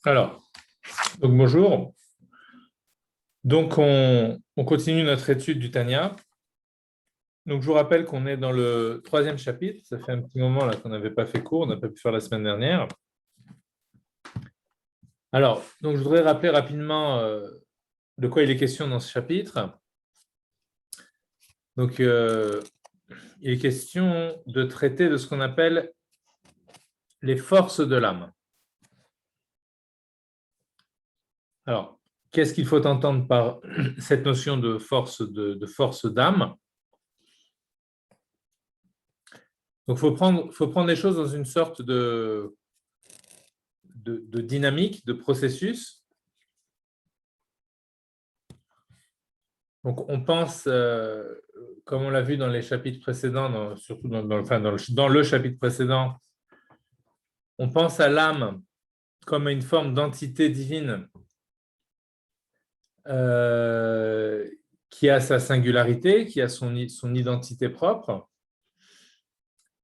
Alors, donc bonjour. Donc, on continue notre étude du Tanya. Donc, je vous rappelle qu'on est dans le troisième chapitre. Ça fait un petit moment là qu'on n'avait pas fait cours, on n'a pas pu faire la semaine dernière. Alors, donc, je voudrais rappeler rapidement de quoi il est question dans ce chapitre. Donc, il est question de traiter de ce qu'on appelle les forces de l'âme. Alors, qu'est-ce qu'il faut entendre par cette notion de force d'âme? Donc, faut prendre les choses dans une sorte de dynamique, de processus. Donc, on pense, comme on l'a vu dans les chapitres précédents, surtout dans le chapitre précédent, on pense à l'âme comme à une forme d'entité divine qui a sa singularité, qui a son identité propre.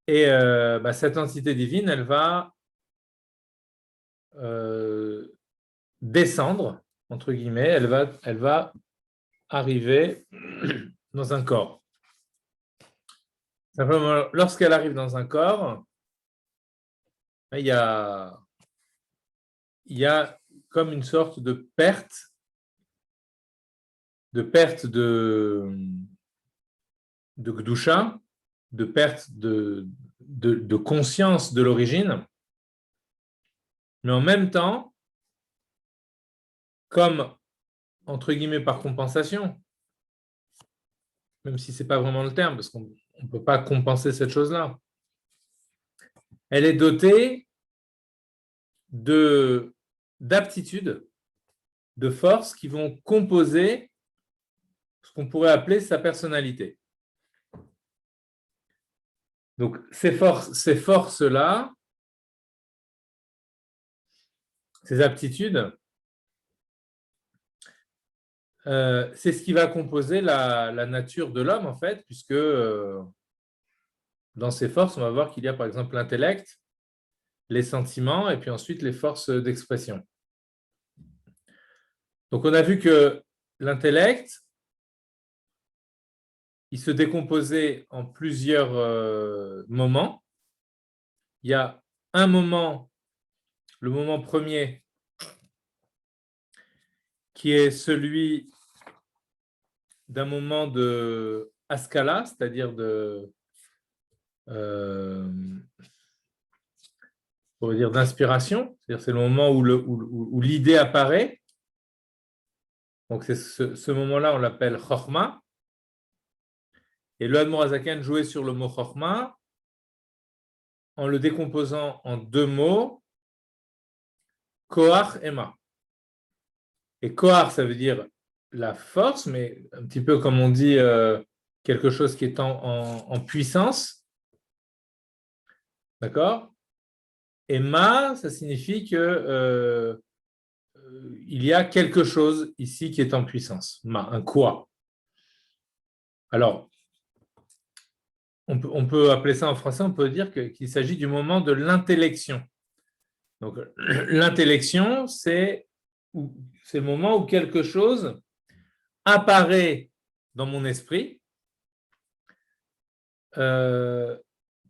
Et cette entité divine, elle va descendre, entre guillemets, elle va arriver dans un corps. Simplement, lorsqu'elle arrive dans un corps, il y a comme une sorte de perte de Gdusha, de perte de conscience de l'origine, mais en même temps, comme, entre guillemets, par compensation, même si ce n'est pas vraiment le terme, parce qu'on ne peut pas compenser cette chose-là, elle est dotée d'aptitudes, de forces qui vont composer ce qu'on pourrait appeler sa personnalité. Donc, ces forces-là, ces aptitudes, c'est ce qui va composer la nature de l'homme, en fait, puisque dans ces forces, on va voir qu'il y a, par exemple, l'intellect, les sentiments, et puis ensuite les forces d'expression. Donc, on a vu que l'intellect, il se décomposait en plusieurs moments. Il y a un moment, le moment premier, qui est celui d'un moment de askala, c'est-à-dire on va dire d'inspiration, c'est-à-dire c'est le moment où l'idée apparaît. Donc c'est ce moment-là, on l'appelle chorma. Et le Admor Hazaken jouait sur le mot chorma en le décomposant en deux mots, koach et ma. Et koach, ça veut dire la force, mais un petit peu comme on dit quelque chose qui est en puissance. D'accord? Et ma, ça signifie que il y a quelque chose ici qui est en puissance. Ma, un quoi. Alors, on peut appeler ça en français, on peut dire qu'il s'agit du moment de l'intellection. Donc, l'intellection, c'est le moment où quelque chose apparaît dans mon esprit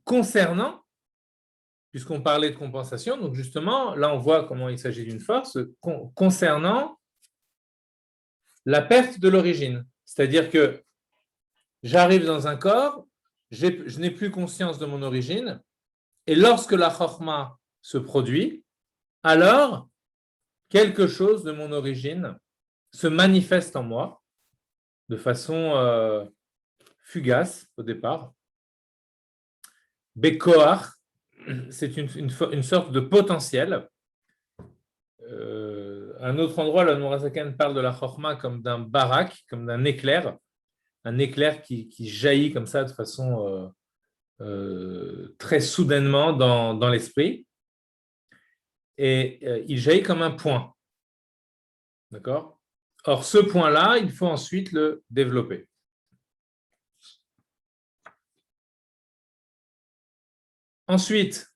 concernant, puisqu'on parlait de compensation, donc justement, là on voit comment il s'agit d'une force, concernant la perte de l'origine. C'est-à-dire que j'arrive dans un corps, je n'ai plus conscience de mon origine, et lorsque la chorma se produit, alors quelque chose de mon origine se manifeste en moi de façon fugace au départ. Bekoach, c'est une sorte de potentiel. À un autre endroit, le Nourazakan parle de la chorma comme d'un barak, comme d'un éclair, un éclair qui jaillit comme ça de façon très soudainement dans l'esprit. Et il jaillit comme un point. D'accord? Or, ce point-là, il faut ensuite le développer. Ensuite,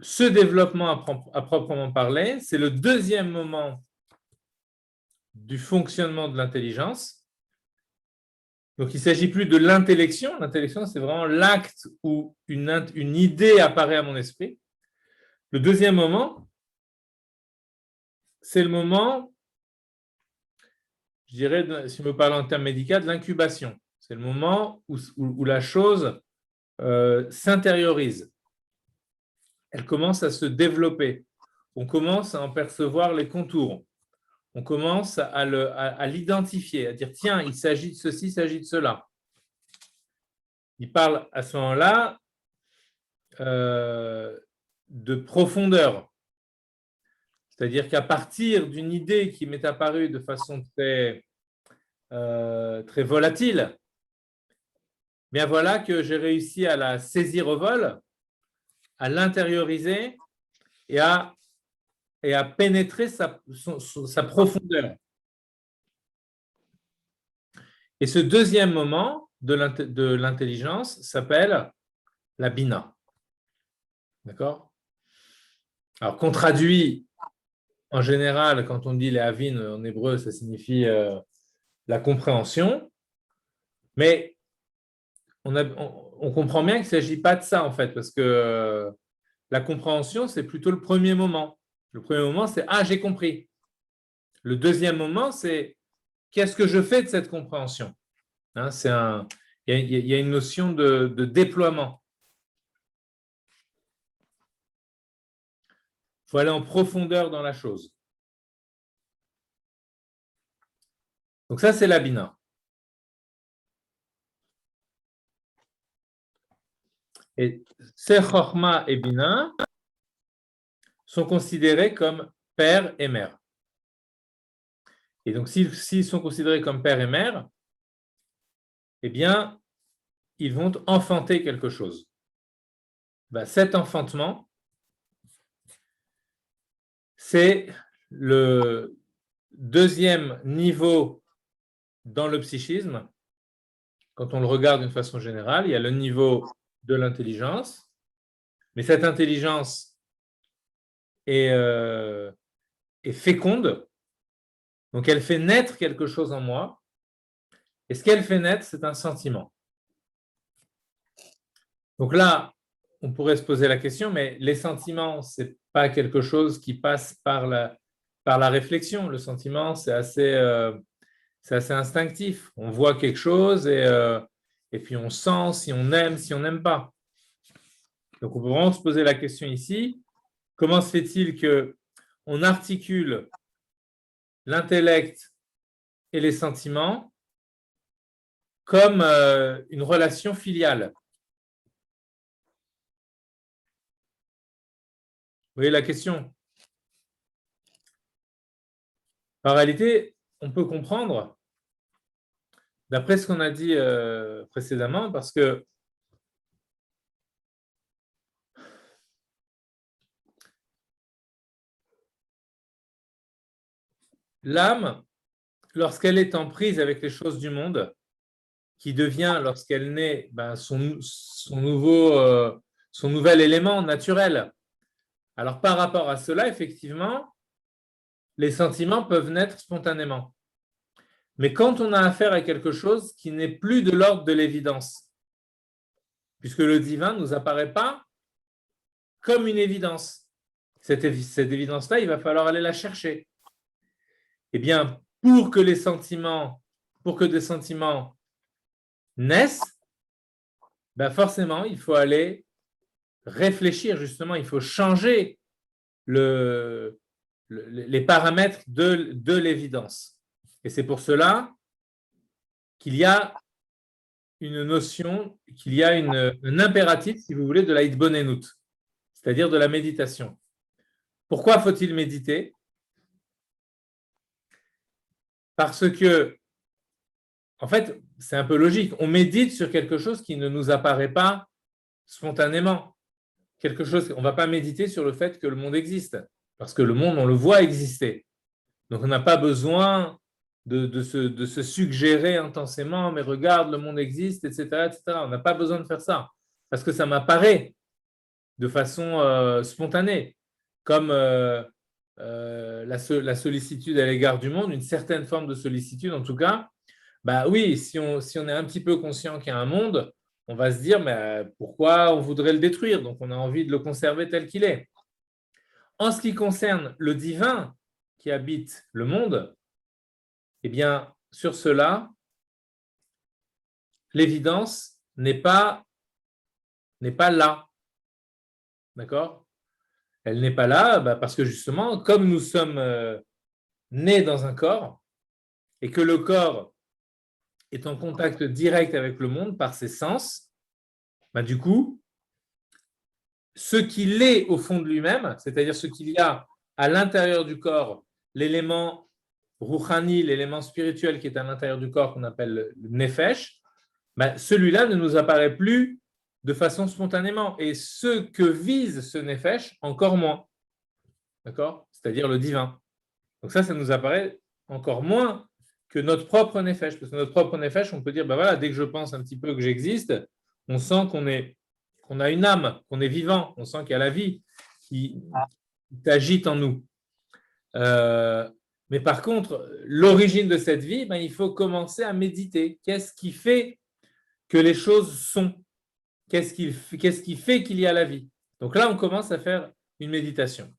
ce développement à proprement parler, c'est le deuxième moment du fonctionnement de l'intelligence. Donc, il ne s'agit plus de l'intellection. L'intellection, c'est vraiment l'acte où une idée apparaît à mon esprit. Le deuxième moment, c'est le moment, je dirais, si on veut parler en termes médicaux, de l'incubation. C'est le moment où la chose s'intériorise. Elle commence à se développer. On commence à en percevoir les contours. On commence à l'identifier, à dire tiens, il s'agit de ceci, il s'agit de cela. Il parle à ce moment-là de profondeur. C'est-à-dire qu'à partir d'une idée qui m'est apparue de façon très volatile, bien voilà que j'ai réussi à la saisir au vol, à l'intérioriser et à pénétrer sa profondeur. Et ce deuxième moment de l'intelligence s'appelle la bina. D'accord? Alors, qu'on traduit en général, quand on dit les havin en hébreu, ça signifie la compréhension, mais on comprend bien qu'il ne s'agit pas de ça, en fait, parce que la compréhension, c'est plutôt le premier moment. Le premier moment, c'est « Ah, j'ai compris ». Le deuxième moment, c'est « Qu'est-ce que je fais de cette compréhension ?» Hein, il y a une notion de déploiement. Il faut aller en profondeur dans la chose. Donc ça, c'est la bina. Et ces chorma et bina sont considérés comme père et mère. Et donc, s'ils sont considérés comme père et mère, eh bien, ils vont enfanter quelque chose. Ben, cet enfantement, c'est le deuxième niveau dans le psychisme. Quand on le regarde d'une façon générale, il y a le niveau de l'intelligence, mais cette intelligence est féconde, donc elle fait naître quelque chose en moi, et ce qu'elle fait naître, c'est un sentiment. Donc là, on pourrait se poser la question, mais les sentiments, ce n'est pas quelque chose qui passe par la réflexion. Le sentiment, c'est assez instinctif. On voit quelque chose et puis on sent si on aime, si on n'aime pas. Donc on peut vraiment se poser la question ici, comment se fait-il qu'on articule l'intellect et les sentiments comme une relation filiale? Vous voyez la question? En réalité, on peut comprendre, d'après ce qu'on a dit précédemment, parce que l'âme, lorsqu'elle est en prise avec les choses du monde, qui devient, lorsqu'elle naît, son nouvel élément naturel. Alors, par rapport à cela, effectivement, les sentiments peuvent naître spontanément. Mais quand on a affaire à quelque chose qui n'est plus de l'ordre de l'évidence, puisque le divin ne nous apparaît pas comme une évidence, cette évidence-là, il va falloir aller la chercher. Eh bien, pour que des sentiments naissent, forcément, il faut aller réfléchir, justement, il faut changer les paramètres de l'évidence. Et c'est pour cela qu'il y a une notion, qu'il y a un impératif, si vous voulez, de la hitbonenut, c'est-à-dire de la méditation. Pourquoi faut-il méditer? Parce que, en fait, c'est un peu logique. On médite sur quelque chose qui ne nous apparaît pas spontanément. Quelque chose, on ne va pas méditer sur le fait que le monde existe, parce que le monde, on le voit exister. Donc, on n'a pas besoin de se suggérer intensément, mais regarde, le monde existe, etc., etc. On n'a pas besoin de faire ça, parce que ça m'apparaît. de façon spontanée, comme la sollicitude à l'égard du monde, une certaine forme de sollicitude en tout cas. Bah oui, si on est un petit peu conscient qu'il y a un monde, on va se dire mais pourquoi on voudrait le détruire? Donc on a envie de le conserver tel qu'il est. En ce qui concerne le divin qui habite le monde, eh bien, sur cela, l'évidence n'est pas là. D'accord? Elle n'est pas là parce que justement, comme nous sommes nés dans un corps et que le corps est en contact direct avec le monde par ses sens, du coup, ce qu'il est au fond de lui-même, c'est-à-dire ce qu'il y a à l'intérieur du corps, l'élément rouhani, l'élément spirituel qui est à l'intérieur du corps qu'on appelle le nefesh, celui-là ne nous apparaît plus de façon spontanément. Et ce que vise ce nefesh, encore moins. D'accord? C'est-à-dire le divin. Donc ça nous apparaît encore moins que notre propre nefesh. Parce que notre propre nefesh, on peut dire, voilà, dès que je pense un petit peu que j'existe, on sent qu'on a une âme, qu'on est vivant, on sent qu'il y a la vie qui agite en nous. Mais par contre, l'origine de cette vie, il faut commencer à méditer. Qu'est-ce qui fait que les choses sont? Qu'est-ce qui fait qu'il y a la vie? Donc là, on commence à faire une méditation.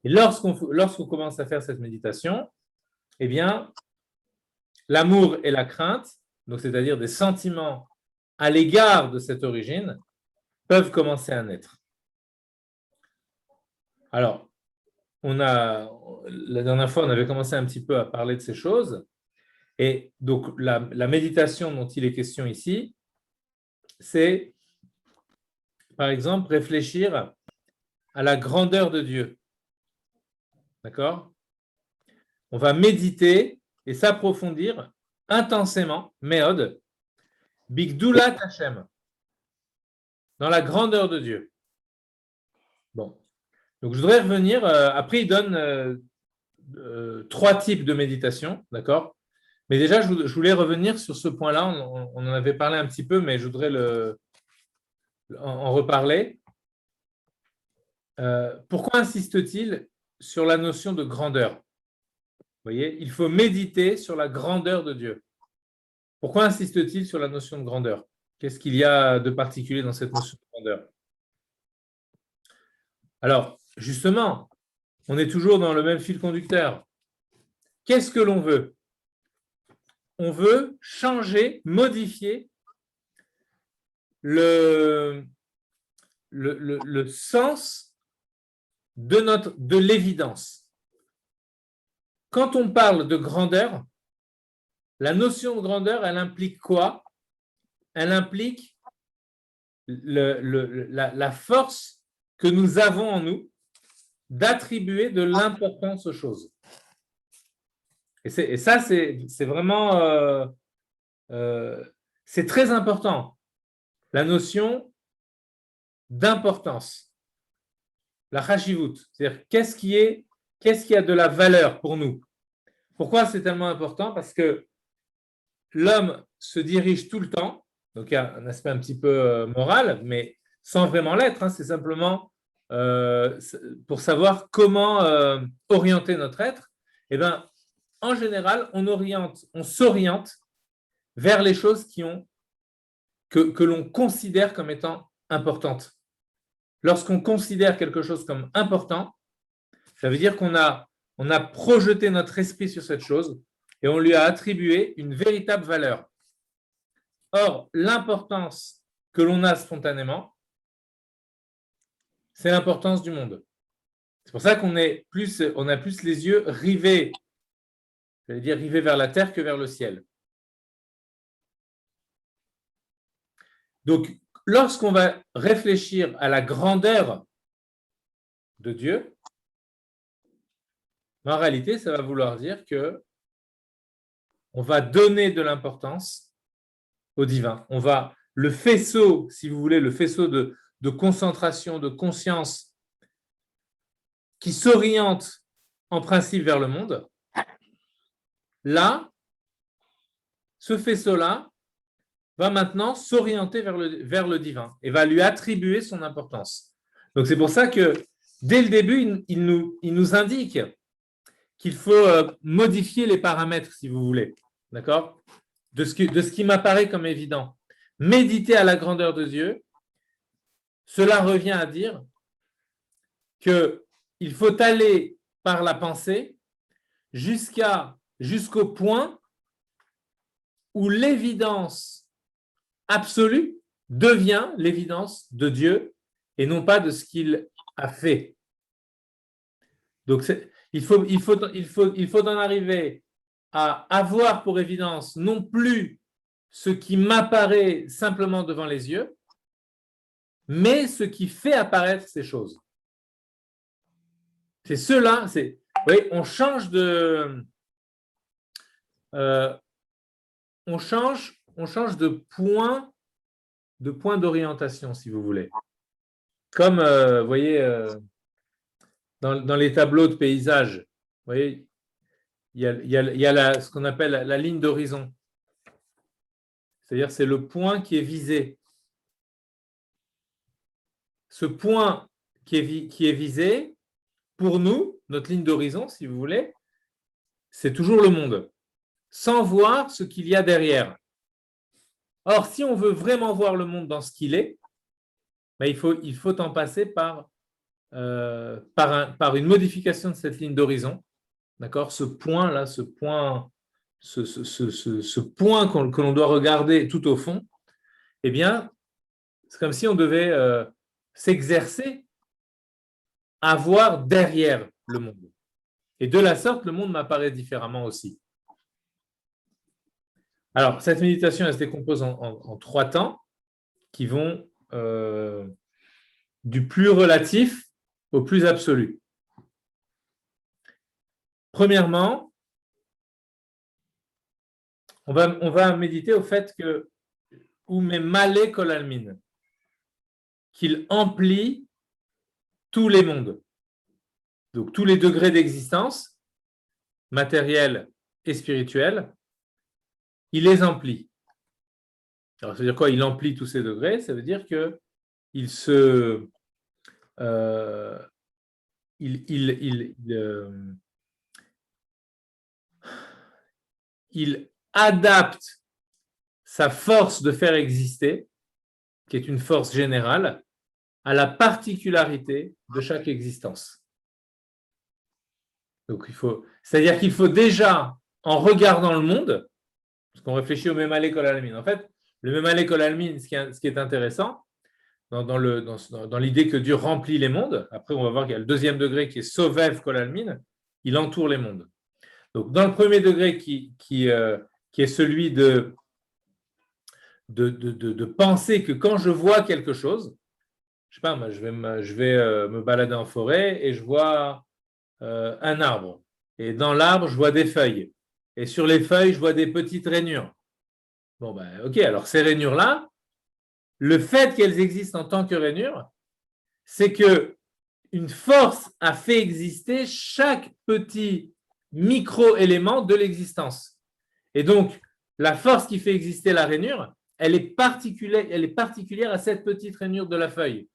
Et lorsqu'on commence à faire cette méditation, eh bien, l'amour et la crainte, donc c'est-à-dire des sentiments à l'égard de cette origine, peuvent commencer à naître. Alors, la dernière fois, on avait commencé un petit peu à parler de ces choses. Et donc, la méditation dont il est question ici, c'est, par exemple, réfléchir à la grandeur de Dieu. D'accord? On va méditer et s'approfondir intensément, Méod, Bigdulat Hashem, dans la grandeur de Dieu. Bon. Donc, je voudrais revenir. Après, il donne 3 types de méditation, d'accord? Mais déjà, je voulais revenir sur ce point-là. On en avait parlé un petit peu, mais je voudrais en reparler. Pourquoi insiste-t-il sur la notion de grandeur? Vous voyez, il faut méditer sur la grandeur de Dieu. Pourquoi insiste-t-il sur la notion de grandeur? Qu'est-ce qu'il y a de particulier dans cette notion de grandeur? Alors, justement, on est toujours dans le même fil conducteur. Qu'est-ce que l'on veut? On veut changer, modifier le sens de l'évidence. Quand on parle de grandeur, la notion de grandeur, elle implique quoi? Elle implique la force que nous avons en nous d'attribuer de l'importance aux choses. Et ça, c'est vraiment c'est très important. La notion d'importance, la chashivut, c'est-à-dire qu'est-ce qui a de la valeur pour nous. Pourquoi c'est tellement important? Parce que l'homme se dirige tout le temps, donc il y a un aspect un petit peu moral, mais sans vraiment l'être, c'est simplement pour savoir comment orienter notre être. Eh bien, en général, on s'oriente vers les choses que l'on considère comme étant importantes. Lorsqu'on considère quelque chose comme important, ça veut dire qu'on a projeté notre esprit sur cette chose et on lui a attribué une véritable valeur. Or, l'importance que l'on a spontanément, c'est l'importance du monde. C'est pour ça qu'on a plus les yeux rivés, rivés vers la terre que vers le ciel. Donc, lorsqu'on va réfléchir à la grandeur de Dieu, en réalité, ça va vouloir dire que on va donner de l'importance au divin. Le faisceau, si vous voulez, le faisceau de concentration, de conscience qui s'oriente en principe vers le monde, là, ce faisceau-là va maintenant s'orienter vers le divin et va lui attribuer son importance. Donc c'est pour ça que dès le début, il nous indique qu'il faut modifier les paramètres, si vous voulez, d'accord, de ce qui m'apparaît comme évident. Méditer à la grandeur de Dieu, cela revient à dire qu'il faut aller par la pensée jusqu'au point où l'évidence absolue devient l'évidence de Dieu et non pas de ce qu'il a fait. Donc, il faut en arriver à avoir pour évidence non plus ce qui m'apparaît simplement devant les yeux, mais ce qui fait apparaître ces choses. C'est cela, oui, on change de point d'orientation, si vous voulez. Comme, vous voyez, dans les tableaux de paysage, vous voyez, il y a ce qu'on appelle la ligne d'horizon. C'est-à-dire, c'est le point qui est visé. Ce point qui est visé, pour nous, notre ligne d'horizon, si vous voulez, c'est toujours le monde, sans voir ce qu'il y a derrière. Or, si on veut vraiment voir le monde dans ce qu'il est, ben, il faut en passer par une modification de cette ligne d'horizon. D'accord ? Ce point-là, ce point que l'on doit regarder tout au fond, eh bien, c'est comme si on devait s'exercer à voir derrière le monde. Et de la sorte, le monde m'apparaît différemment aussi. Alors, cette méditation, elle se décompose en 3 temps qui vont du plus relatif au plus absolu. Premièrement, on va méditer au fait que Ume Male Kol Almin, qu'il emplit tous les mondes. Donc, tous les degrés d'existence, matériels et spirituels, il les emplit. Alors, ça veut dire quoi? Il emplit tous ces degrés, ça veut dire que il adapte sa force de faire exister, qui est une force générale, à la particularité de chaque existence. Donc, c'est-à-dire qu'il faut déjà, en regardant le monde, parce qu'on réfléchit au Memale Kol Almin. En fait, le Memale Kol Almin, ce qui est intéressant, dans l'idée que Dieu remplit les mondes, après on va voir qu'il y a le deuxième degré qui est Sovev Kol Almin, il entoure les mondes. Donc, dans le premier degré qui est celui de penser que quand je vois quelque chose, je sais pas, moi, je vais me balader en forêt et je vois un arbre. Et dans l'arbre, je vois des feuilles. Et sur les feuilles, je vois des petites rainures. Bon, ben, ok, alors ces rainures-là, le fait qu'elles existent en tant que rainures, c'est que une force a fait exister chaque petit micro-élément de l'existence. Et donc, la force qui fait exister la rainure, elle est particulière à cette petite rainure de la feuille.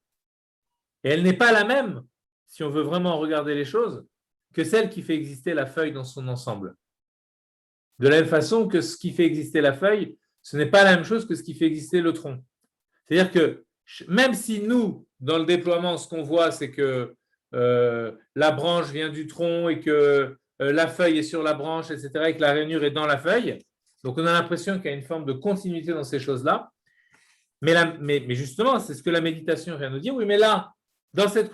Et elle n'est pas la même, si on veut vraiment regarder les choses, que celle qui fait exister la feuille dans son ensemble. De la même façon que ce qui fait exister la feuille, ce n'est pas la même chose que ce qui fait exister le tronc. C'est-à-dire que même si nous, dans le déploiement, ce qu'on voit, c'est que la branche vient du tronc et que la feuille est sur la branche, etc., et que la rainure est dans la feuille, donc on a l'impression qu'il y a une forme de continuité dans ces choses-là. Mais justement, c'est ce que la méditation vient nous dire. Oui, mais là, dans cette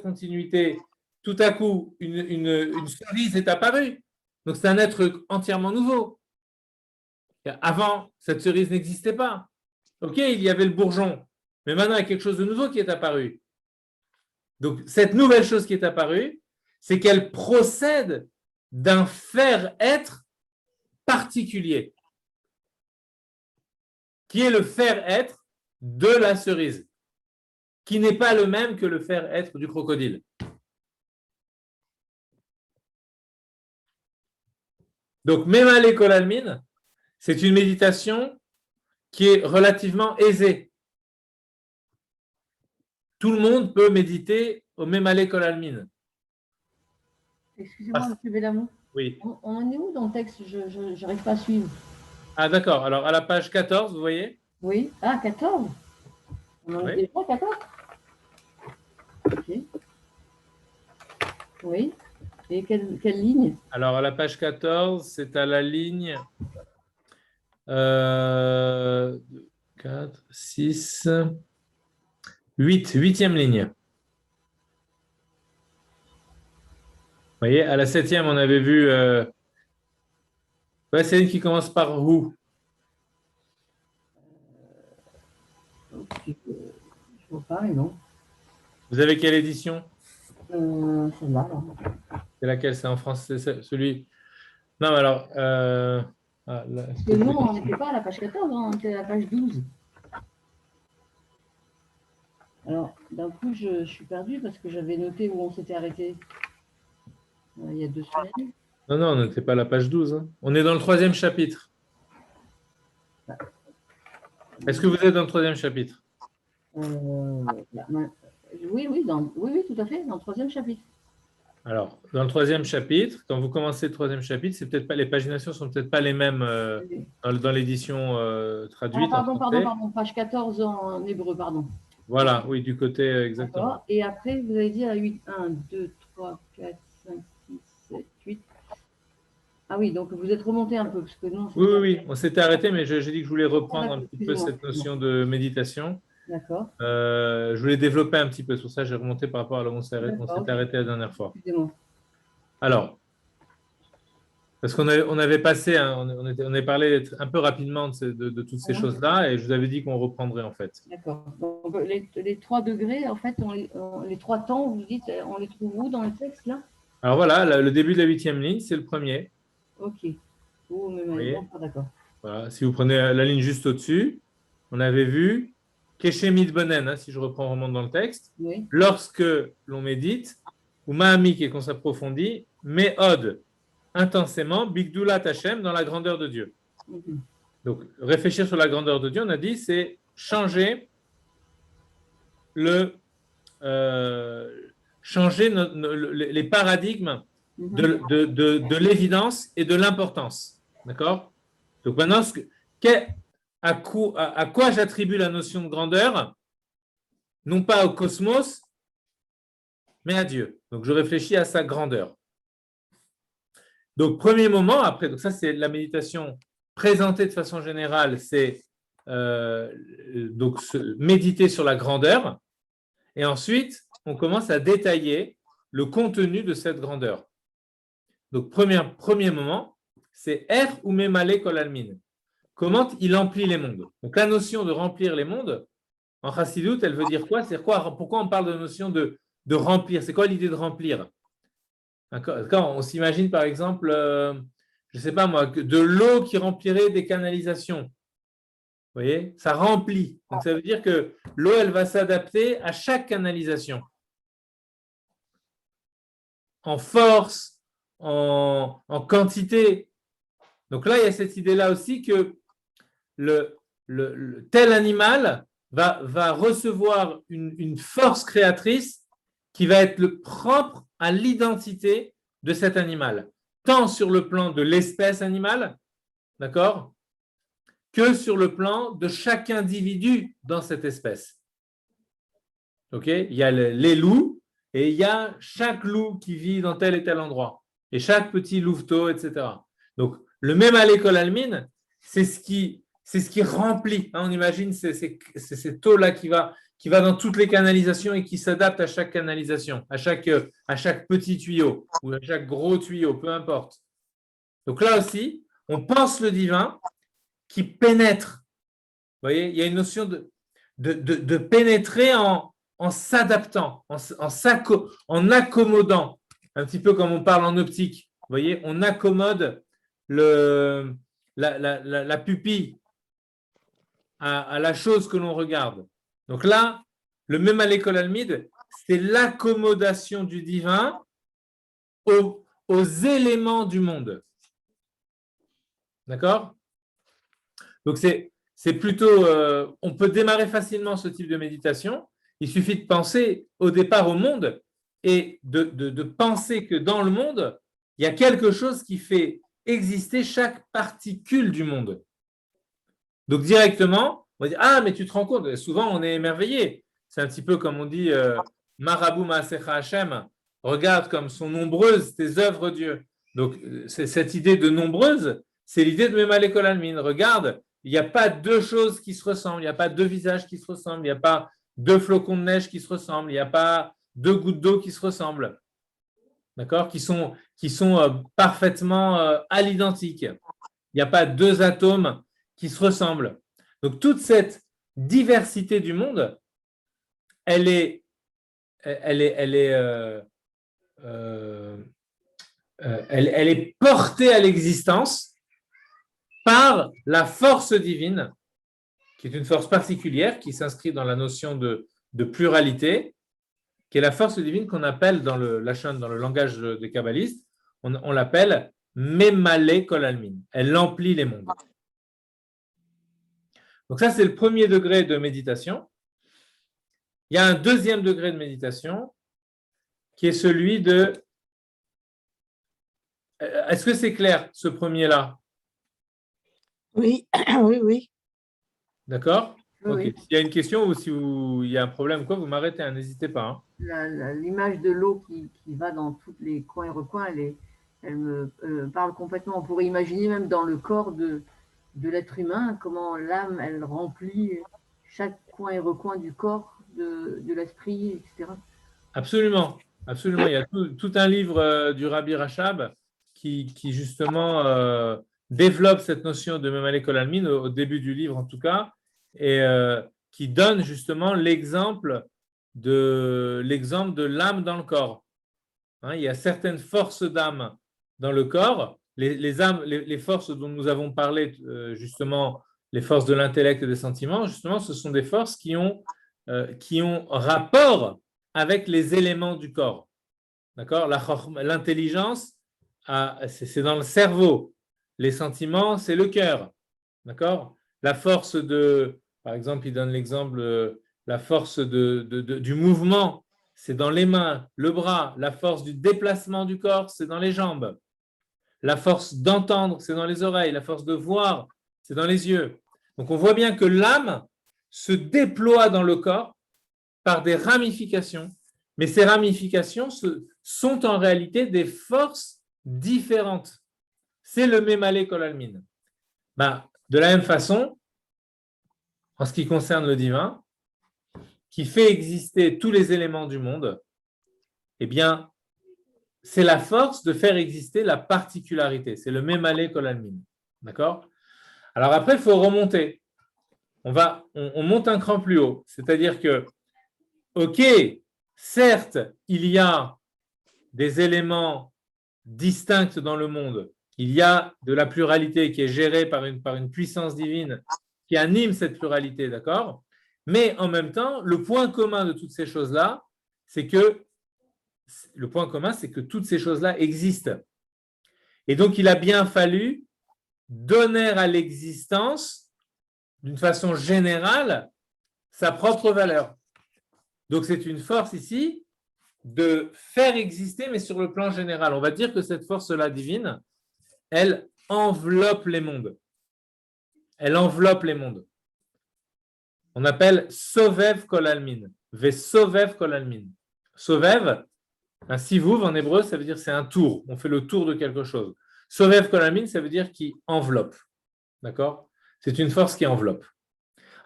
continuité, tout à coup, une cerise est apparue. Donc, c'est un être entièrement nouveau. Avant, cette cerise n'existait pas. OK, il y avait le bourgeon, mais maintenant, il y a quelque chose de nouveau qui est apparu. Donc, cette nouvelle chose qui est apparue, c'est qu'elle procède d'un faire-être particulier, qui est le faire-être de la cerise, qui n'est pas le même que le faire-être du crocodile. Donc, Memale Kol Almin, c'est une méditation qui est relativement aisée. Tout le monde peut méditer au Memale Kol Almin. Excusez-moi, M. Bellamont. Oui. On en est où dans le texte? Je n'arrive pas à suivre. Ah, d'accord. Alors, à la page 14, vous voyez? Oui. Ah, 14. On en est déjà 14. Ok. Oui. Et quelle ligne? Alors, à la page 14, c'est à la ligne 4, 6, 8, huitième ligne. Vous voyez, à la 7e, on avait vu... c'est une qui commence par où? Je vois pas, non. Vous avez quelle édition? Celle-là. C'est laquelle? C'est en français, celui. Non, mais alors. Parce que nous, on n'était pas à la page 14, on était à la page 12. Alors, d'un coup, je suis perdue parce que j'avais noté où on s'était arrêté il y a 2 semaines. Non, on n'était pas à la page 12. Hein. On est dans le 3e chapitre. Est-ce que vous êtes dans le 3e chapitre? Oui, tout à fait, dans le 3e chapitre. Alors, dans le 3e chapitre, quand vous commencez le 3e chapitre, c'est peut-être pas, les paginations sont peut-être pas les mêmes dans l'édition traduite. Pardon, page 14 en hébreu, pardon. Voilà, oui, du côté exactement. Et après, vous avez dit à 8, 1, 2, 3, 4, 5, 6, 7, 8. Ah oui, donc vous êtes remonté un peu. Parce que nous, oui, on s'était arrêté, mais j'ai dit que je voulais reprendre un petit peu cette notion de méditation. D'accord. Je voulais développer un petit peu, sur ça j'ai remonté par rapport à là où on s'était arrêté la dernière fois. Excusez-moi. Alors, parce qu'on avait passé, on avait parlé un peu rapidement de toutes ces choses-là, et je vous avais dit qu'on reprendrait en fait. D'accord. Donc les 3 degrés, en fait, les 3 temps, vous dites, on les trouve où dans le texte là? Alors voilà, le début de la 8e ligne, c'est le premier. Ok. Oh, mais pas d'accord. Voilà, si vous prenez la ligne juste au-dessus, on avait vu Keshe Midbonen, si je reprends vraiment dans le texte, oui. Lorsque l'on médite, ou Mahamik et qu'on s'approfondit, mais Od, intensément, Bigdulat Hashem, dans la grandeur de Dieu. Donc, réfléchir sur la grandeur de Dieu, on a dit, c'est changer les paradigmes de l'évidence et de l'importance. D'accord? Donc maintenant, à quoi j'attribue la notion de grandeur? Non pas au cosmos, mais à Dieu. Donc je réfléchis à sa grandeur. Donc premier moment, après, donc ça c'est la méditation présentée de façon générale, c'est donc méditer sur la grandeur. Et ensuite, on commence à détailler le contenu de cette grandeur. Donc premier moment, c'est Er ou Memale Kol Almin. Comment il emplit les mondes. Donc la notion de remplir les mondes, en Chassidut, elle veut dire quoi? C'est quoi? Pourquoi on parle de notion de remplir? C'est quoi l'idée de remplir? D'accord? On s'imagine par exemple, je ne sais pas moi, de l'eau qui remplirait des canalisations. Vous voyez? Ça remplit. Donc ça veut dire que l'eau, elle va s'adapter à chaque canalisation. En force, en quantité. Donc là, il y a cette idée-là aussi que tel animal va recevoir une force créatrice qui va être le propre à l'identité de cet animal, tant sur le plan de l'espèce animale, d'accord, que sur le plan de chaque individu dans cette espèce. Ok? Il y a les loups et il y a chaque loup qui vit dans tel et tel endroit, et chaque petit louveteau, etc. Donc, le même à l'école almine, c'est ce qui remplit. On imagine c'est cette eau-là qui va dans toutes les canalisations et qui s'adapte à chaque canalisation, à chaque petit tuyau ou à chaque gros tuyau, peu importe. Donc là aussi, on pense le divin qui pénètre. Vous voyez, il y a une notion de pénétrer en s'adaptant, en accommodant, un petit peu comme on parle en optique. Vous voyez, on accommode la pupille à la chose que l'on regarde. Donc là, le même à l'école almide, c'est l'accommodation du divin aux éléments du monde. D'accord? Donc c'est c'est plutôt, on peut démarrer facilement ce type de méditation. Il suffit de penser au départ au monde et de penser que dans le monde, il y a quelque chose qui fait exister chaque particule du monde. Donc directement, on va dire, ah, mais tu te rends compte, souvent on est émerveillé. C'est un petit peu comme on dit, Marabou Maasecha Hashem, regarde comme sont nombreuses tes œuvres, Dieu. Donc cette idée de nombreuse, c'est l'idée de Memale Kol Almin. Regarde, il n'y a pas deux choses qui se ressemblent, il n'y a pas deux visages qui se ressemblent, il n'y a pas deux flocons de neige qui se ressemblent, il n'y a pas deux gouttes d'eau qui se ressemblent, d'accord, qui sont parfaitement à l'identique. Il n'y a pas deux atomes qui se ressemblent. Donc toute cette diversité du monde, elle est portée à l'existence par la force divine, qui est une force particulière, qui s'inscrit dans la notion de pluralité, qui est la force divine qu'on appelle dans le langage des kabbalistes, on l'appelle Memale Kol Almin. Elle emplit les mondes. Donc ça, c'est le premier degré de méditation. Il y a un deuxième degré de méditation qui est celui de... Est-ce que c'est clair, ce premier-là? Oui, oui, oui. D'accord? Oui, Ok. oui. S'il y a une question ou si il y a un problème, quoi, vous m'arrêtez, hein, n'hésitez pas. Hein. L'image de l'eau qui va dans tous les coins et recoins, elle me parle complètement. On pourrait imaginer même dans le corps de l'être humain, comment l'âme, elle remplit chaque coin et recoin du corps, de l'esprit, etc. Absolument, absolument. Il y a tout un livre du Rabbi Rachab qui justement développe cette notion de Memale Kol Almin au début du livre en tout cas, et qui donne justement l'exemple de l'âme dans le corps. Hein, il y a certaines forces d'âme dans le corps, les forces dont nous avons parlé justement, les forces de l'intellect et des sentiments, justement, ce sont des forces qui ont rapport avec les éléments du corps. D'accord? L'intelligence, c'est dans le cerveau. Les sentiments, c'est le cœur. D'accord? La force par exemple, il donne l'exemple, la force du mouvement, c'est dans les mains, le bras. La force du déplacement du corps, c'est dans les jambes. La force d'entendre, c'est dans les oreilles. La force de voir, c'est dans les yeux. Donc, on voit bien que l'âme se déploie dans le corps par des ramifications, mais ces ramifications sont en réalité des forces différentes. C'est le Memale Kol Almin. De la même façon, en ce qui concerne le divin, qui fait exister tous les éléments du monde, eh bien, c'est la force de faire exister la particularité. C'est le Memale Kol Almin. D'accord? Alors après, il faut remonter. On monte un cran plus haut. C'est-à-dire que ok, certes, il y a des éléments distincts dans le monde. Il y a de la pluralité qui est gérée par une puissance divine qui anime cette pluralité, d'accord? Mais en même temps, le point commun de toutes ces choses-là, c'est que toutes ces choses-là existent. Et donc, il a bien fallu donner à l'existence, d'une façon générale, sa propre valeur. Donc, c'est une force ici de faire exister, mais sur le plan général. On va dire que cette force-là divine, elle enveloppe les mondes. Elle enveloppe les mondes. On appelle Sovev Kol Almin. Ve Sovev Kol Almin. Sovev, un sivuv en hébreu, ça veut dire c'est un tour. On fait le tour de quelque chose. Sovev Kol Almin, ça veut dire qui enveloppe. D'accord? C'est une force qui enveloppe.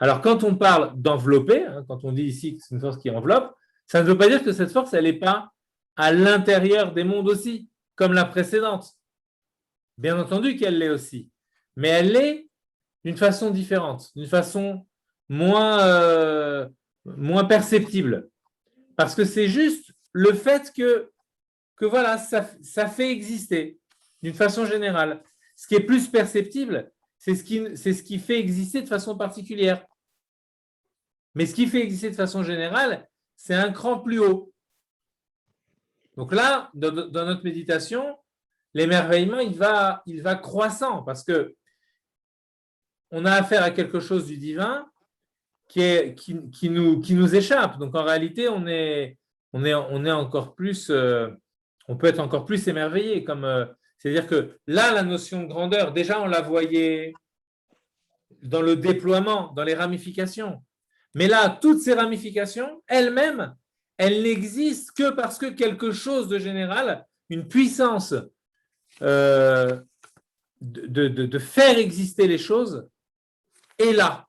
Alors, quand on parle d'envelopper, quand on dit ici que c'est une force qui enveloppe, ça ne veut pas dire que cette force, elle n'est pas à l'intérieur des mondes aussi, comme la précédente. Bien entendu qu'elle l'est aussi, mais elle l'est d'une façon différente, d'une façon moins perceptible. Parce que c'est juste le fait que voilà, ça fait exister d'une façon générale. Ce qui est plus perceptible, c'est ce qui fait exister de façon particulière. Mais ce qui fait exister de façon générale, c'est un cran plus haut. Donc là, dans notre méditation, l'émerveillement, il va croissant parce que on a affaire à quelque chose du divin qui nous échappe. Donc en réalité, on est encore plus, on peut être encore plus émerveillé. C'est-à-dire que là, la notion de grandeur, déjà, on la voyait dans le déploiement, dans les ramifications. Mais là, toutes ces ramifications, elles-mêmes, elles n'existent que parce que quelque chose de général, une puissance de faire exister les choses est là.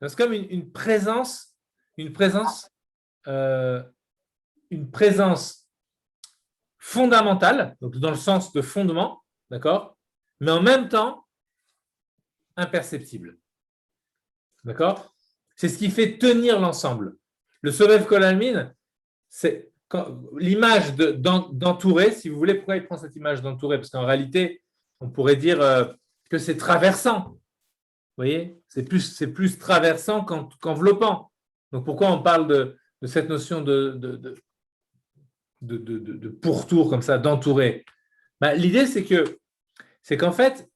C'est comme une présence fondamentale, donc dans le sens de fondement, d'accord, mais en même temps imperceptible. D'accord? C'est ce qui fait tenir l'ensemble. Le Sovev Kol Almin, c'est l'image d'entourer, si vous voulez. Pourquoi il prend cette image d'entourer? Parce qu'en réalité, on pourrait dire que c'est traversant. Vous voyez? C'est plus traversant qu'enveloppant. Donc pourquoi on parle de cette notion de pourtour comme ça, d'entourer? L'idée, c'est qu'en fait,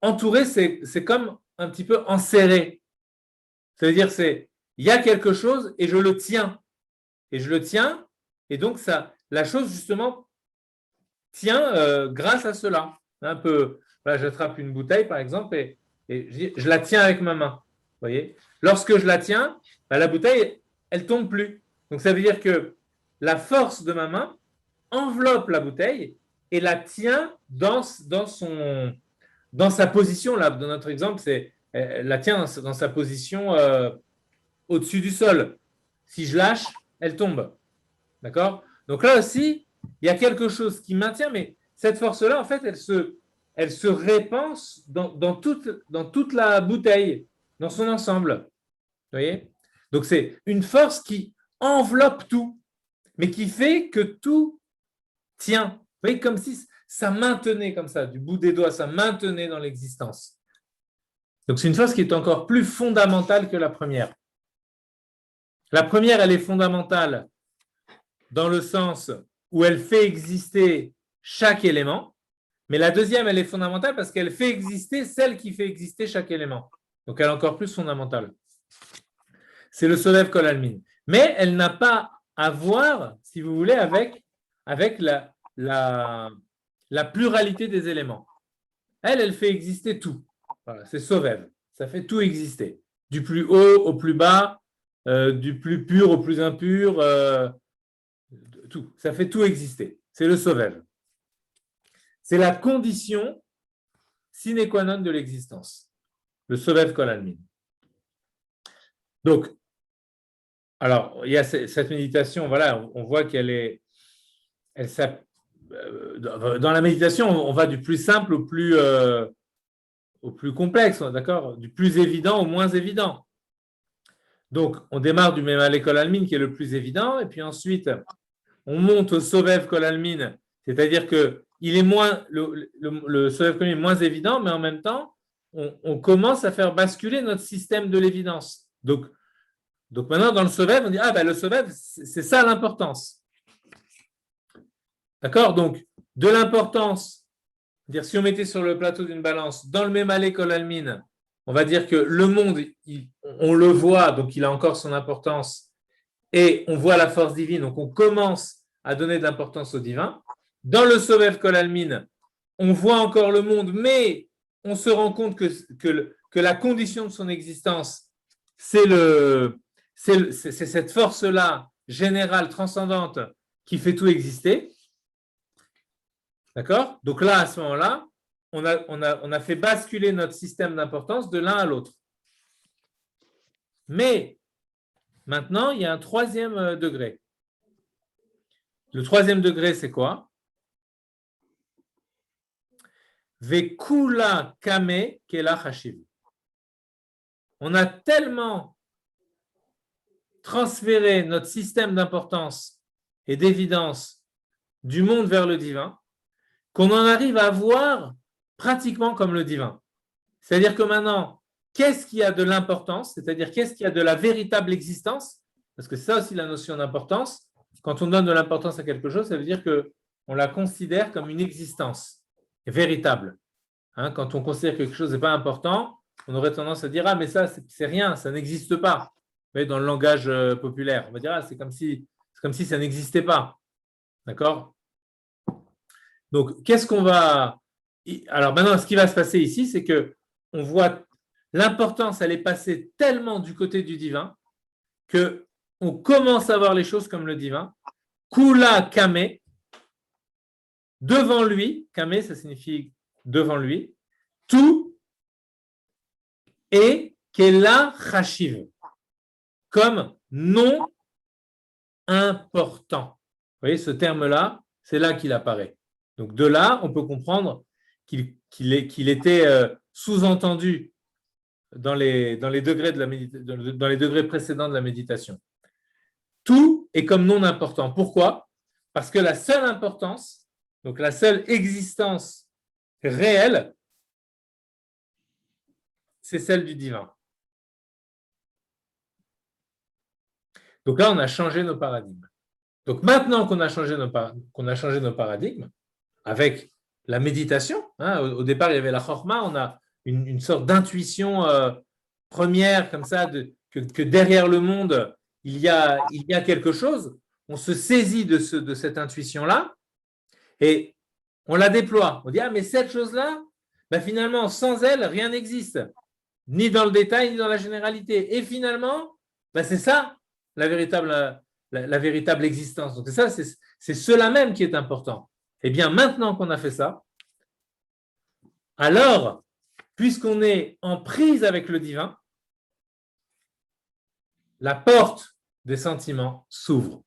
entourer, c'est comme un petit peu enserré. C'est-à-dire, il y a quelque chose et je le tiens. Et je le tiens, et donc la chose, justement, tient grâce à cela. Un peu, là, j'attrape une bouteille, par exemple, et je la tiens avec ma main. Vous voyez? Lorsque je la tiens, la bouteille, elle ne tombe plus. Donc, ça veut dire que la force de ma main enveloppe la bouteille et la tient dans sa position. Là, dans notre exemple, elle la tient dans sa position au-dessus du sol. Si je lâche, elle tombe. D'accord? Donc là aussi, il y a quelque chose qui maintient, mais cette force-là, en fait, elle se répand dans toute la bouteille, dans son ensemble. Vous voyez? Donc c'est une force qui enveloppe tout, mais qui fait que tout tient. Vous voyez, comme si ça maintenait comme ça, du bout des doigts, ça maintenait dans l'existence. Donc c'est une force qui est encore plus fondamentale que la première. La première, elle est fondamentale dans le sens où elle fait exister chaque élément, mais la deuxième, elle est fondamentale parce qu'elle fait exister celle qui fait exister chaque élément. Donc, elle est encore plus fondamentale. C'est le Sovev Kol Almin. Mais elle n'a pas à voir, si vous voulez, avec la pluralité des éléments. Elle fait exister tout. Voilà, c'est Sovev. Ça fait tout exister. Du plus haut au plus bas, du plus pur au plus impur, tout. Ça fait tout exister. C'est le Sovev. C'est la condition sine qua non de l'existence. Le Sovev Kol Almin. Donc, alors, il y a cette méditation, voilà, on voit qu'elle dans la méditation, on va du plus simple au plus complexe, d'accord? Du plus évident au moins évident. Donc, on démarre du Memale Kol Almin qui est le plus évident, et puis ensuite, on monte au Sovev Kol Almin, c'est-à-dire que le Sovev Kol Almin est moins évident, mais en même temps, on commence à faire basculer notre système de l'évidence. Donc maintenant, dans le Sovev, on dit, le Sovev, c'est ça l'importance. D'accord? Donc, de l'importance, dire si on mettait sur le plateau d'une balance, dans le Memale Kol Almin, on va dire que le monde, on le voit, donc il a encore son importance, et on voit la force divine, donc on commence à donner de l'importance au divin. Dans le Sovev Kol Almin, on voit encore le monde, mais on se rend compte que la condition de son existence, c'est cette force-là, générale, transcendante, qui fait tout exister. D'accord? Donc là, à ce moment-là, on a fait basculer notre système d'importance de l'un à l'autre. Mais maintenant, il y a un troisième degré. Le troisième degré, c'est quoi? Vekula kame kela chashiv. On a tellement transféré notre système d'importance et d'évidence du monde vers le divin qu'on en arrive à voir pratiquement comme le divin. C'est-à-dire que maintenant, qu'est-ce qui a de l'importance? C'est-à-dire qu'est-ce qui a de la véritable existence? Parce que c'est ça aussi la notion d'importance. Quand on donne de l'importance à quelque chose, ça veut dire qu'on la considère comme une existence véritable. Hein, quand on considère que quelque chose n'est pas important, on aurait tendance à dire « Ah, mais ça, c'est rien, ça n'existe pas. » Vous voyez, dans le langage populaire, on va dire « Ah, c'est comme si ça n'existait pas. » D'accord? Donc, qu'est-ce qu'on va… Alors maintenant, ce qui va se passer ici, c'est qu'on voit l'importance, elle est passée tellement du côté du divin qu'on commence à voir les choses comme le divin. Kula kame, devant lui, kame, ça signifie devant lui, tout est kela chashiv, comme non important. Vous voyez, ce terme-là, c'est là qu'il apparaît. Donc de là, on peut comprendre qu'il était sous-entendu dans les degrés dans les degrés précédents de la méditation. Tout est comme non important. Pourquoi? Parce que la seule importance, donc la seule existence réelle, c'est celle du divin. Donc là, on a changé nos paradigmes. Donc maintenant qu'on a changé nos paradigmes, avec la méditation, hein, au départ, il y avait la chorma, on a une sorte d'intuition première, comme ça, que derrière le monde, il y a quelque chose. On se saisit de cette intuition-là et on la déploie. On dit, ah, mais cette chose-là, ben finalement, sans elle, rien n'existe, ni dans le détail, ni dans la généralité. Et finalement, ben c'est ça, la véritable existence. Donc ça, c'est cela même qui est important. Eh bien, maintenant qu'on a fait ça, alors, puisqu'on est en prise avec le divin, la porte des sentiments s'ouvre.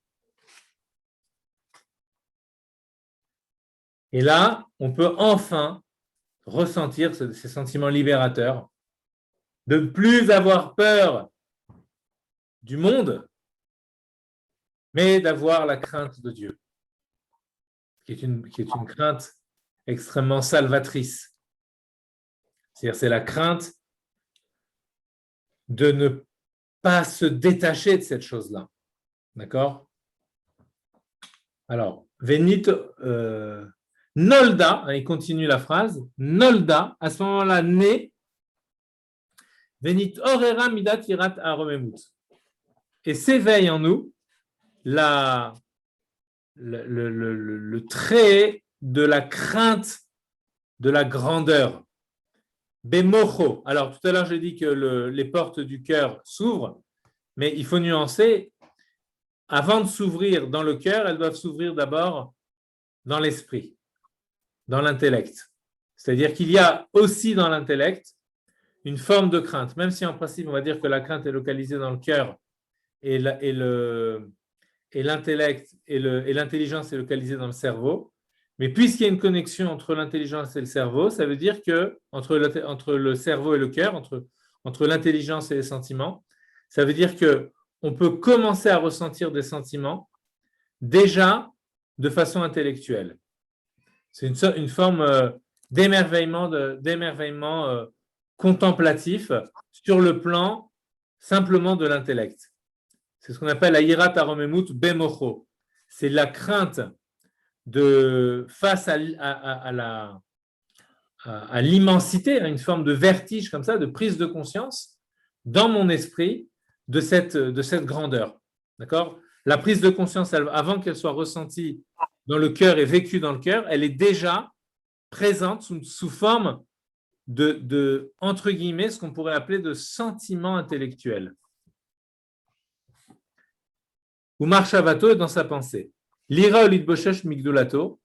Et là, on peut enfin ressentir ces sentiments libérateurs, de ne plus avoir peur du monde, mais d'avoir la crainte de Dieu, qui est une crainte extrêmement salvatrice. C'est-à-dire, c'est la crainte de ne pas se détacher de cette chose-là. D'accord? Alors, Venit Nolda, il continue la phrase, Nolda, à ce moment-là, né, Venit Orera Midat Yirat Aromemut. Et s'éveille en nous le trait de la crainte de la grandeur. Bemocho. Alors, tout à l'heure, j'ai dit que les portes du cœur s'ouvrent, mais il faut nuancer. Avant de s'ouvrir dans le cœur, elles doivent s'ouvrir d'abord dans l'esprit, dans l'intellect. C'est-à-dire qu'il y a aussi dans l'intellect une forme de crainte, même si en principe, on va dire que la crainte est localisée dans le cœur et l'intellect et l'intelligence est localisée dans le cerveau. Mais puisqu'il y a une connexion entre l'intelligence et le cerveau, ça veut dire que entre le cerveau et le cœur, entre l'intelligence et les sentiments, ça veut dire qu'on peut commencer à ressentir des sentiments déjà de façon intellectuelle. C'est une forme d'émerveillement contemplatif sur le plan simplement de l'intellect. C'est ce qu'on appelle la yirat aromemut bemocho. C'est la crainte face à l'immensité, à une forme de vertige comme ça, de prise de conscience dans mon esprit de cette grandeur. D'accord? La prise de conscience, avant qu'elle soit ressentie dans le cœur et vécue dans le cœur, elle est déjà présente sous forme de entre guillemets, ce qu'on pourrait appeler de sentiment intellectuel. Ou marchavato est dans sa pensée. L'ira olit boshesh migdulato.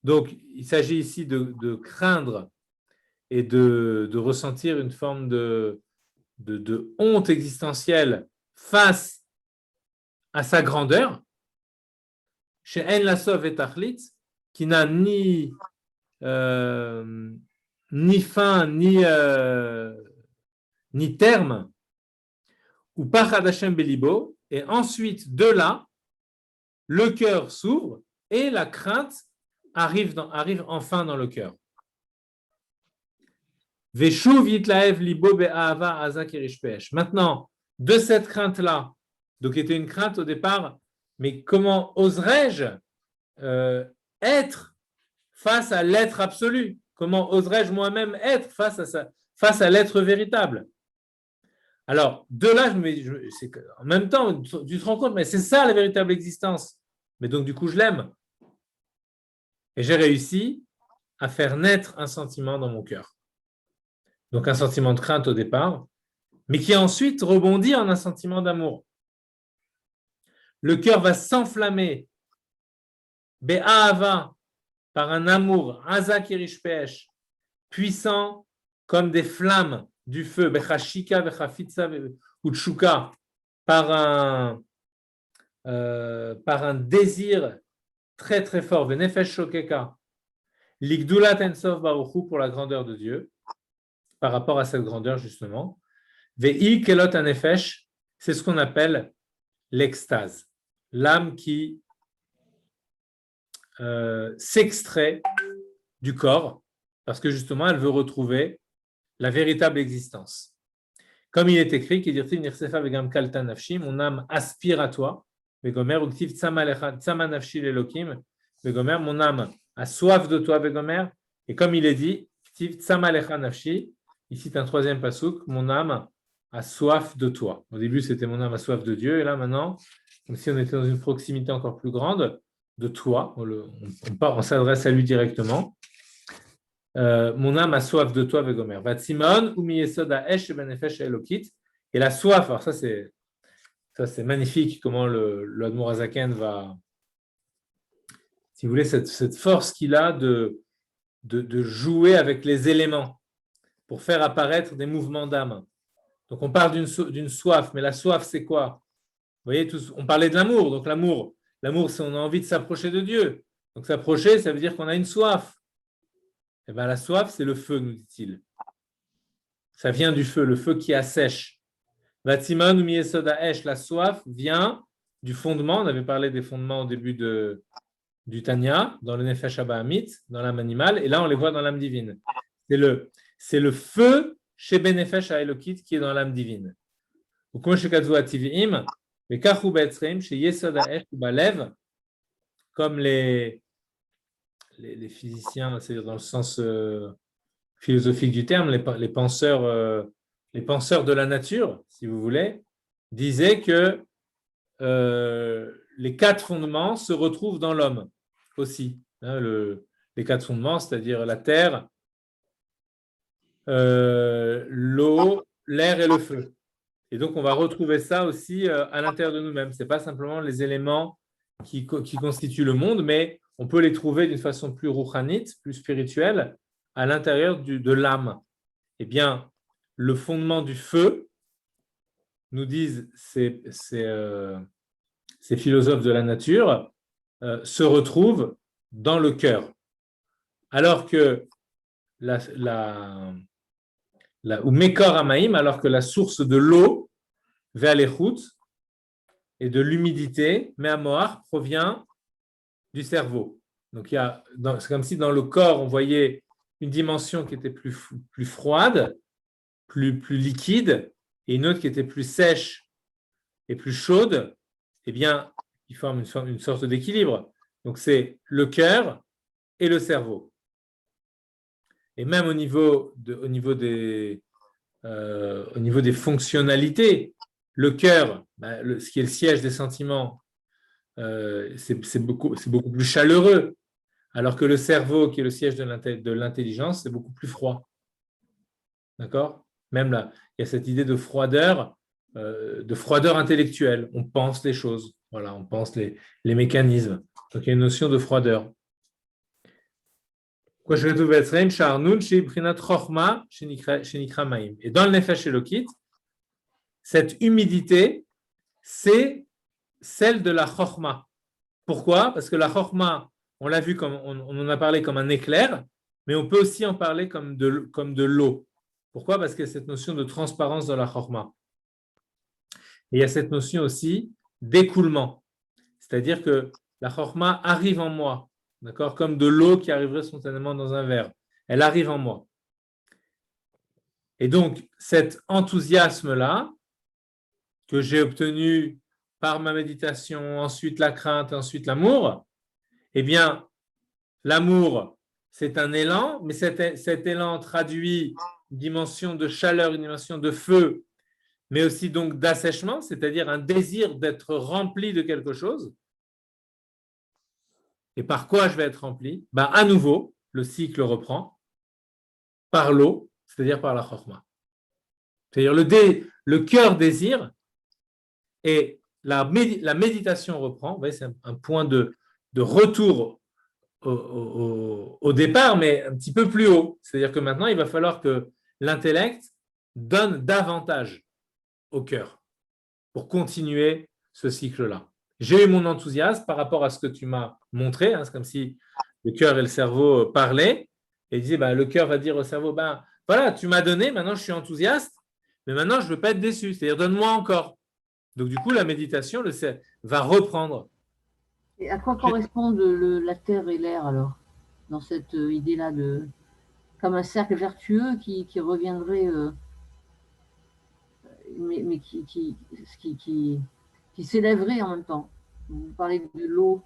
Donc, il s'agit ici de craindre et de ressentir une forme de honte existentielle face à sa grandeur. Chez En Lasov et Tachlit, qui n'a ni fin, ni terme, ou Pachad Hashem Belibo, et ensuite, de là, le cœur s'ouvre et la crainte arrive enfin dans le cœur. Maintenant, de cette crainte-là, donc qui était une crainte au départ, mais comment oserais-je être face à l'être absolu? Comment oserais-je moi-même être face à l'être véritable? Alors, de là, en même temps, tu te rends compte, mais c'est ça la véritable existence. Mais donc, du coup, je l'aime. Et j'ai réussi à faire naître un sentiment dans mon cœur. Donc, un sentiment de crainte au départ, mais qui ensuite rebondit en un sentiment d'amour. Le cœur va s'enflammer, Be'ahava, par un amour, Azak Irishpesh, puissant comme des flammes du feu, Bechashika, Bechafitza, Utshuka, par un désir très très fort, Benefesh Shokeka, Ligdulat Ensof Baruchu, pour la grandeur de Dieu, par rapport à cette grandeur justement. Ve'i Kelot Anefesh, c'est ce qu'on appelle l'extase, l'âme qui s'extrait du corps, parce que justement elle veut retrouver la véritable existence. Comme il est écrit, mon âme aspire à toi, mon âme a soif de toi, et comme il est dit, ici c'est un troisième pasuk, mon âme a soif de toi. Au début, c'était mon âme a soif de Dieu, et là maintenant, comme si on était dans une proximité encore plus grande de toi, on s'adresse à lui directement. Mon âme a soif de toi, Vegomer. Vatsimon, umiyesoda esh benefesh elokit. Et la soif, alors ça c'est magnifique comment le Admour Azaken va, si vous voulez, cette force qu'il a de jouer avec les éléments pour faire apparaître des mouvements d'âme. Donc on parle d'une soif, mais la soif c'est quoi? Vous voyez, on parlait de l'amour, donc l'amour c'est on a envie de s'approcher de Dieu. Donc s'approcher, ça veut dire qu'on a une soif. Eh bien, la soif, c'est le feu, nous dit-il. Ça vient du feu, le feu qui assèche. Vatsimon ou miyesoda esh, la soif vient du fondement. On avait parlé des fondements au début du Tanya, dans le Nefesh Abahamit, dans l'âme animale, et là, on les voit dans l'âme divine. C'est le feu chez Benefesh Haelokit qui est dans l'âme divine. Ou comme chez Kazu Ativiim, mais Kachu Be'etzreim, chez Yesoda esh ou Balev, comme les physiciens, c'est-à-dire dans le sens philosophique du terme, les penseurs de la nature, si vous voulez, disaient que les 4 fondements se retrouvent dans l'homme aussi. Hein, les 4 fondements, c'est-à-dire la terre, l'eau, l'air et le feu. Et donc, on va retrouver ça aussi à l'intérieur de nous-mêmes. Ce n'est pas simplement les éléments qui constituent le monde, mais on peut les trouver d'une façon plus rouhanite, plus spirituelle, à l'intérieur de l'âme. Eh bien, le fondement du feu, nous disent ces philosophes de la nature, se retrouve dans le cœur. Alors que ou Mekor Amaim, alors que la source de l'eau, vers les routes et de l'humidité, Mehamoar, provient du cerveau. Donc, c'est comme si dans le corps, on voyait une dimension qui était plus froide, plus liquide, et une autre qui était plus sèche et plus chaude. Eh bien, ils forment une sorte d'équilibre. Donc, c'est le cœur et le cerveau. Et même au niveau des fonctionnalités, le cœur, ce qui est le siège des sentiments, c'est beaucoup plus chaleureux, alors que le cerveau, qui est le siège de l'intelligence, c'est beaucoup plus froid. D'accord? Même là, il y a cette idée de froideur intellectuelle. On pense les choses, voilà, on pense les mécanismes. Donc il y a une notion de froideur. Et dans le Nefesh Elokit, cette humidité, c'est celle de la Chochma. Pourquoi? Parce que la Chochma, on l'a vu, on en a parlé comme un éclair, mais on peut aussi en parler comme de l'eau. Pourquoi? Parce qu'il y a cette notion de transparence dans la Chochma. Et il y a cette notion aussi d'écoulement. C'est-à-dire que la Chochma arrive en moi. D'accord? Comme de l'eau qui arriverait spontanément dans un verre. Elle arrive en moi. Et donc, cet enthousiasme-là, que j'ai obtenu par ma méditation, ensuite la crainte, ensuite l'amour, eh bien, l'amour, c'est un élan, mais cet élan traduit une dimension de chaleur, une dimension de feu, mais aussi donc d'assèchement, c'est-à-dire un désir d'être rempli de quelque chose. Et par quoi je vais être rempli? Ben, à nouveau, le cycle reprend par l'eau, c'est-à-dire par la chorma. C'est-à-dire le cœur désire et la méditation reprend. C'est un point de retour au départ, mais un petit peu plus haut. C'est-à-dire que maintenant, il va falloir que l'intellect donne davantage au cœur pour continuer ce cycle-là. J'ai eu mon enthousiasme par rapport à ce que tu m'as montré. C'est comme si le cœur et le cerveau parlaient et disaient, le cœur va dire au cerveau, voilà, tu m'as donné, maintenant je suis enthousiaste, mais maintenant je ne veux pas être déçu, c'est-à-dire donne-moi encore. Donc du coup, la méditation va reprendre. Et à quoi correspondent la terre et l'air alors, dans cette idée-là comme un cercle vertueux qui reviendrait, mais qui s'élèverait en même temps. Vous parlez de l'eau,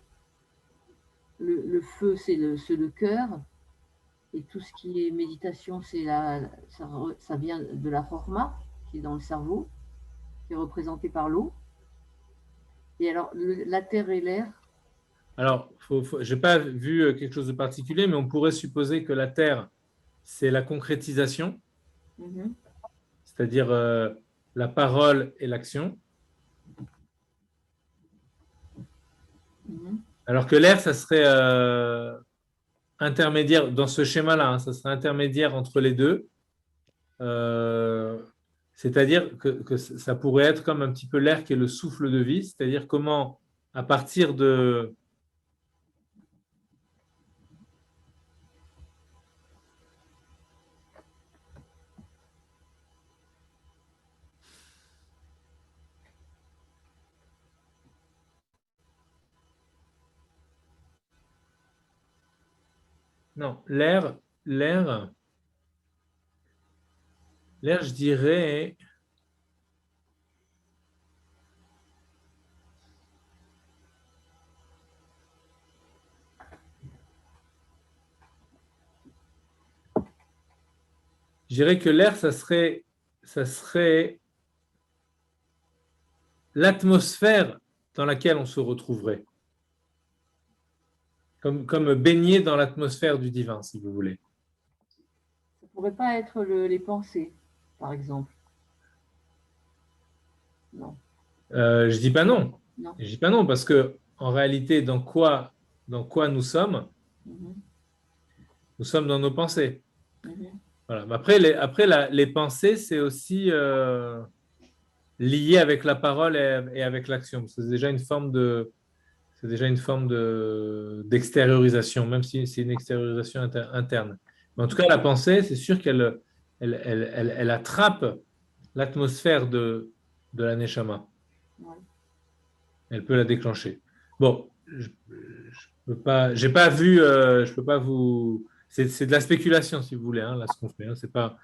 le feu, c'est le cœur, et tout ce qui est méditation, ça vient de la chorma, qui est dans le cerveau, qui est représenté par l'eau. Et alors, la terre et l'air. Alors, je n'ai pas vu quelque chose de particulier, mais on pourrait supposer que la terre, c'est la concrétisation, c'est-à-dire la parole et l'action. Alors que l'air, ça serait intermédiaire, dans ce schéma-là, ça serait intermédiaire entre les deux. C'est-à-dire que ça pourrait être comme un petit peu l'air qui est le souffle de vie, c'est-à-dire comment, à partir de... Non, l'air, je dirais... Je dirais que l'air, ça serait l'atmosphère dans laquelle on se retrouverait. Comme baigner dans l'atmosphère du divin, si vous voulez. Ça ne pourrait pas être les pensées, par exemple. Non. Je dis pas non. Non. Je dis pas non, parce que en réalité, dans quoi nous sommes? Nous sommes dans nos pensées. Voilà. Mais après, les pensées, c'est aussi lié avec la parole et avec l'action. C'est déjà une forme d'extériorisation, même si c'est une extériorisation interne. Mais en tout cas, la pensée, c'est sûr qu'elle elle attrape l'atmosphère de la neshama. Ouais. Elle peut la déclencher. Bon, je peux pas, j'ai pas vu, je peux pas vous. C'est de la spéculation, si vous voulez, là, ce qu'on fait. C'est pas,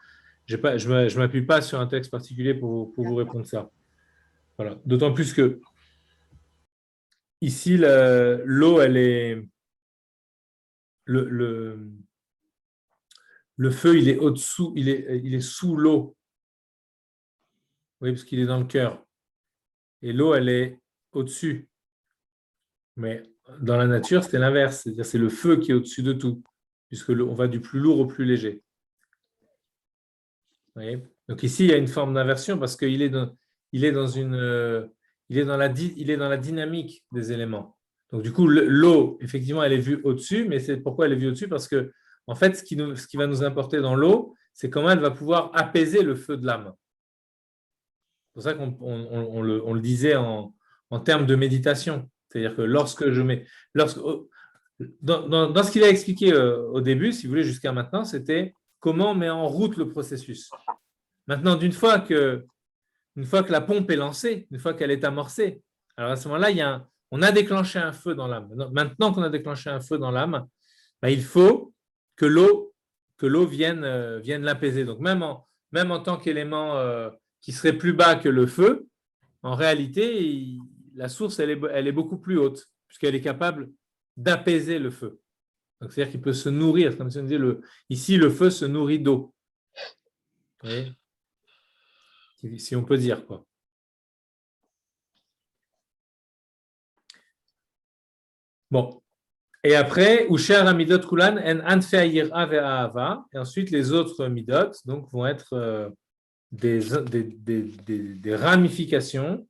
je m'appuie pas sur un texte particulier pour vous répondre ça. Voilà. D'autant plus que ici, l'eau, elle est. Le feu, il est au-dessous, il est sous l'eau. Oui, parce qu'il est dans le cœur. Et l'eau, elle est au-dessus. Mais dans la nature, c'est l'inverse. C'est-à-dire c'est le feu qui est au-dessus de tout, puisque on va du plus lourd au plus léger. Vous voyez? Donc ici, il y a une forme d'inversion parce qu'il est dans la dynamique des éléments. Donc du coup, l'eau, effectivement, elle est vue au-dessus, mais c'est pourquoi elle est vue au-dessus? Parce que, en fait, ce qui va nous importer dans l'eau, c'est comment elle va pouvoir apaiser le feu de l'âme. C'est pour ça qu'on le disait en termes de méditation. C'est-à-dire que dans ce qu'il a expliqué au début, si vous voulez, jusqu'à maintenant, c'était comment on met en route le processus. Maintenant, une fois que la pompe est lancée, une fois qu'elle est amorcée, alors à ce moment-là, on a déclenché un feu dans l'âme. Maintenant qu'on a déclenché un feu dans l'âme, il faut que l'eau vienne l'apaiser. Donc même en tant qu'élément qui serait plus bas que le feu, en réalité, la source, elle est beaucoup plus haute, puisqu'elle est capable d'apaiser le feu. Donc, c'est-à-dire qu'il peut se nourrir, comme si on disait, ici, le feu se nourrit d'eau. Vous voyez? Si on peut dire, quoi. Bon. Et après, Usher Amidot Kulan en Anfe Ayira ve'ahava. Et ensuite, les autres midot donc, vont être des ramifications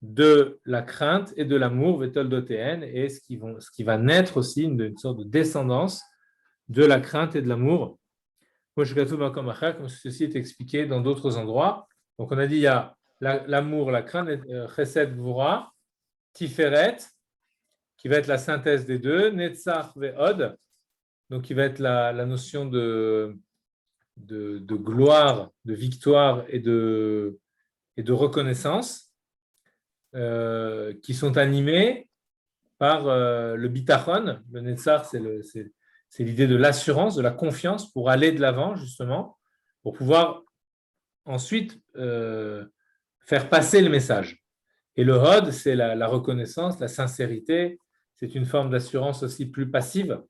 de la crainte et de l'amour, Vetol Dotéen, et ce qui va naître aussi une sorte de descendance de la crainte et de l'amour. Comme ceci est expliqué dans d'autres endroits. Donc, on a dit il y a l'amour, la crainte, Chesed Gvura, Tiferet, qui va être la synthèse des deux, Netzach ve'od, donc qui va être la notion de gloire, de victoire et de reconnaissance, qui sont animés par le bitachon. Le Netzach, c'est l'idée de l'assurance, de la confiance pour aller de l'avant, justement, pour pouvoir ensuite faire passer le message. Et le Hod, c'est la reconnaissance, la sincérité. C'est une forme d'assurance aussi plus passive.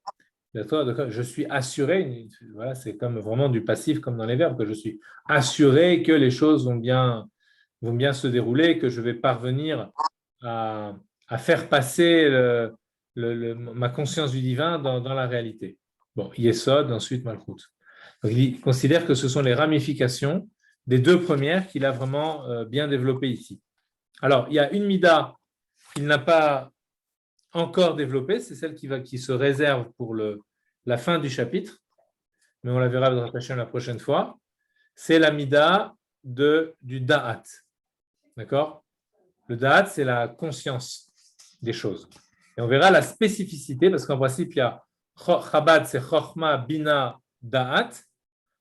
Je suis assuré, voilà, c'est comme vraiment du passif, comme dans les verbes, que je suis assuré que les choses vont bien se dérouler, que je vais parvenir à faire passer ma conscience du divin dans la réalité. Bon, Yesod, ensuite Malchut. Donc, il considère que ce sont les ramifications des deux premières qu'il a vraiment bien développées ici. Alors, il y a une mida qu'il n'a pas encore développée, c'est celle qui se réserve pour la fin du chapitre, mais on la verra la prochaine fois. C'est la mida du da'at. D'accord? Le da'at, c'est la conscience des choses. Et on verra la spécificité, parce qu'en principe, il y a Chabad, c'est Chochma, Bina, Da'at.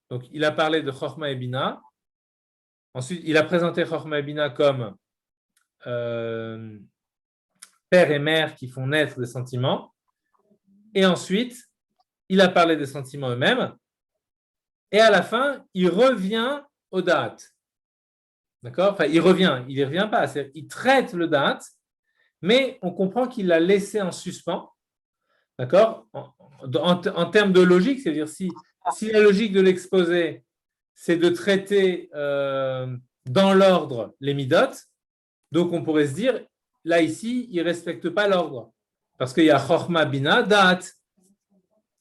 Donc, il a parlé de Chochma et Bina. Ensuite, il a présenté Chochma et Bina comme père et mère qui font naître des sentiments. Et ensuite, il a parlé des sentiments eux-mêmes. Et à la fin, il revient au Da'at. D'accord? Enfin, il y revient pas. Il traite le Da'at, mais on comprend qu'il l'a laissé en suspens. D'accord? En termes de logique, c'est-à-dire si la logique de l'exposé, c'est de traiter dans l'ordre les midot, donc on pourrait se dire, là ici, il ne respecte pas l'ordre. Parce qu'il y a Chochma Bina Da'at.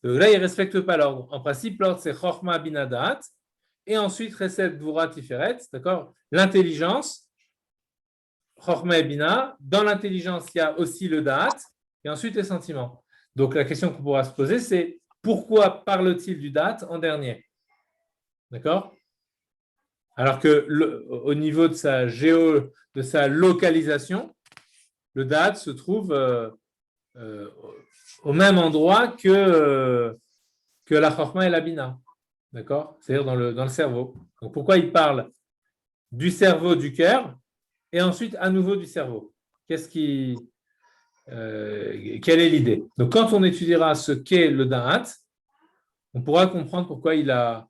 Là, il ne respecte pas l'ordre. En principe, l'ordre, c'est Chochma Bina Da'at. Et ensuite, Chesed Gvura Tiferet. D'accord? L'intelligence, Chochma et Bina. Dans l'intelligence, il y a aussi le Da'at. Et ensuite, les sentiments. Donc, la question qu'on pourra se poser, c'est pourquoi parle-t-il du da'at en dernier? D'accord? Alors que au niveau de sa localisation, le da'at se trouve au même endroit que la chorma et la bina. D'accord? C'est-à-dire dans le cerveau. Donc, pourquoi il parle du cerveau, du cœur, et ensuite à nouveau du cerveau? Quelle est l'idée? Donc, quand on étudiera ce qu'est le da'at, on pourra comprendre pourquoi il a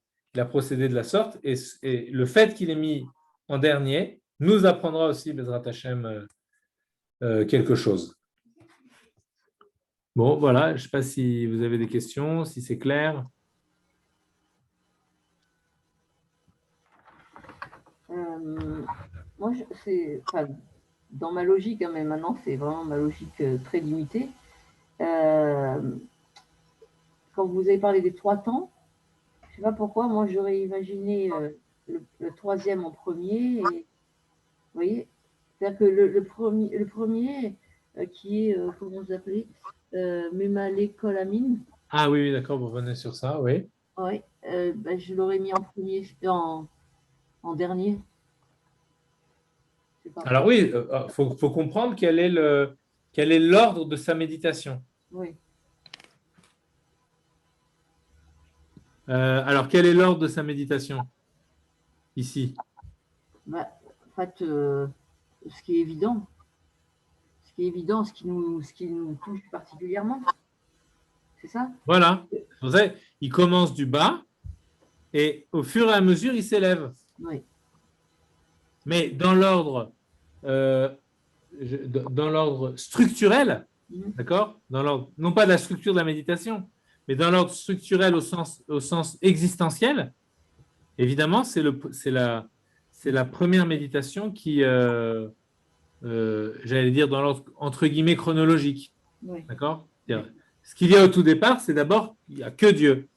procédé de la sorte, et le fait qu'il ait mis en dernier nous apprendra aussi, Bezrat Hashem, quelque chose. Bon, voilà, je ne sais pas si vous avez des questions, si c'est clair. Moi, dans ma logique, mais maintenant c'est vraiment ma logique très limitée. Quand vous avez parlé des 3 temps, je ne sais pas pourquoi, moi j'aurais imaginé le troisième en premier. Et, vous voyez, c'est-à-dire que le premier qui est, comment vous appelez, Memale Kolamine. Ah oui, d'accord, vous revenez sur ça, oui. Oui, je l'aurais mis en premier, en dernier. Alors oui, faut comprendre quel est l'ordre de sa méditation. Oui. Alors, quel est l'ordre de sa méditation ici? En fait, ce qui est évident, ce qui nous touche particulièrement, c'est ça? Voilà. Vous savez, il commence du bas et au fur et à mesure, il s'élève. Oui. Mais dans l'ordre structurel, D'accord? Dans l'ordre, non pas de la structure de la méditation, mais dans l'ordre structurel au sens existentiel. Évidemment, c'est la première méditation qui, j'allais dire, dans l'ordre entre guillemets chronologique. Oui. D'accord? Ce qu'il y a au tout départ, c'est d'abord, il n'y a que Dieu.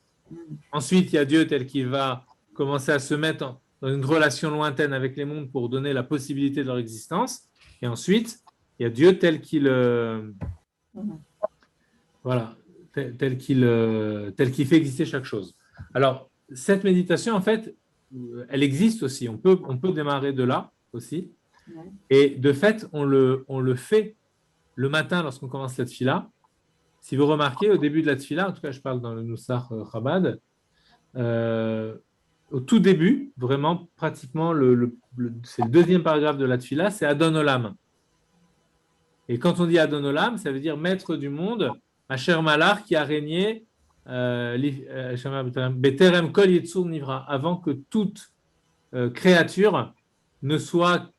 Ensuite, il y a Dieu tel qu'il va commencer à se mettre dans une relation lointaine avec les mondes pour donner la possibilité de leur existence. Et ensuite, il y a Dieu tel qu'il voilà, tel qu'il fait exister chaque chose. Alors, cette méditation, en fait, elle existe aussi. On peut démarrer de là aussi. Ouais. Et de fait, on le fait le matin lorsqu'on commence la tfila. Si vous remarquez, au début de la tfila, en tout cas, je parle dans le Nusach Chabad, au tout début, vraiment, pratiquement, c'est le deuxième paragraphe de la tfila, c'est Adon Olam. Et quand on dit Adon Olam, ça veut dire maître du monde, Asher Malach, qui a régné Beterem Kol Yetzur Nivra, avant que toute créature ne soit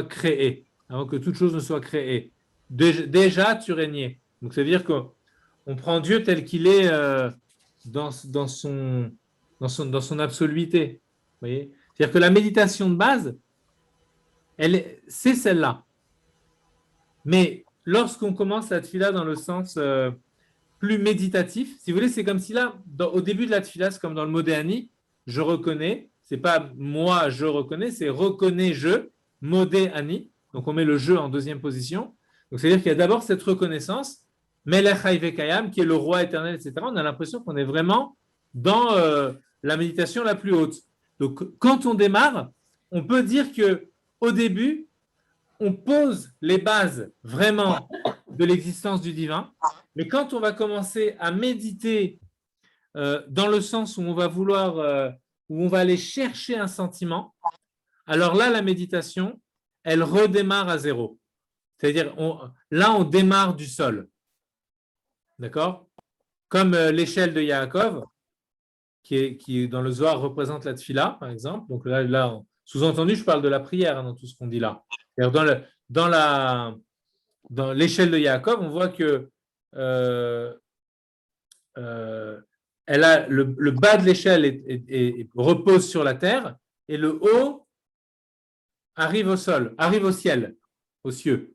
créée, avant que toute chose ne soit créée. Déjà, tu régnais. Donc, ça veut dire qu'on prend Dieu tel qu'il est dans son absoluité. Vous voyez? C'est-à-dire que la méditation de base, c'est celle-là. Mais lorsqu'on commence la tfila dans le sens plus méditatif, si vous voulez, c'est comme si là, au début de la tfila, c'est comme dans le Modéani, je reconnais, c'est pas moi je reconnais, c'est reconnais je, Modéani. Donc on met le je en deuxième position. Donc c'est-à-dire qu'il y a d'abord cette reconnaissance, Melech Haïvekayam, qui est le roi éternel, etc. On a l'impression qu'on est vraiment dans la méditation la plus haute. Donc quand on démarre, on peut dire que au début, on pose les bases vraiment de l'existence du divin, mais quand on va commencer à méditer dans le sens où on va vouloir, où on va aller chercher un sentiment, alors là, la méditation, elle redémarre à zéro. C'est-à-dire, là, on démarre du sol. D'accord? Comme l'échelle de Yaakov, qui dans le Zohar représente la tfila, par exemple. Donc là sous-entendu, je parle de la prière dans tout ce qu'on dit là. Dans l'échelle de Yaakov, on voit que elle a le bas de l'échelle repose sur la terre et le haut arrive au sol, arrive au ciel, aux cieux.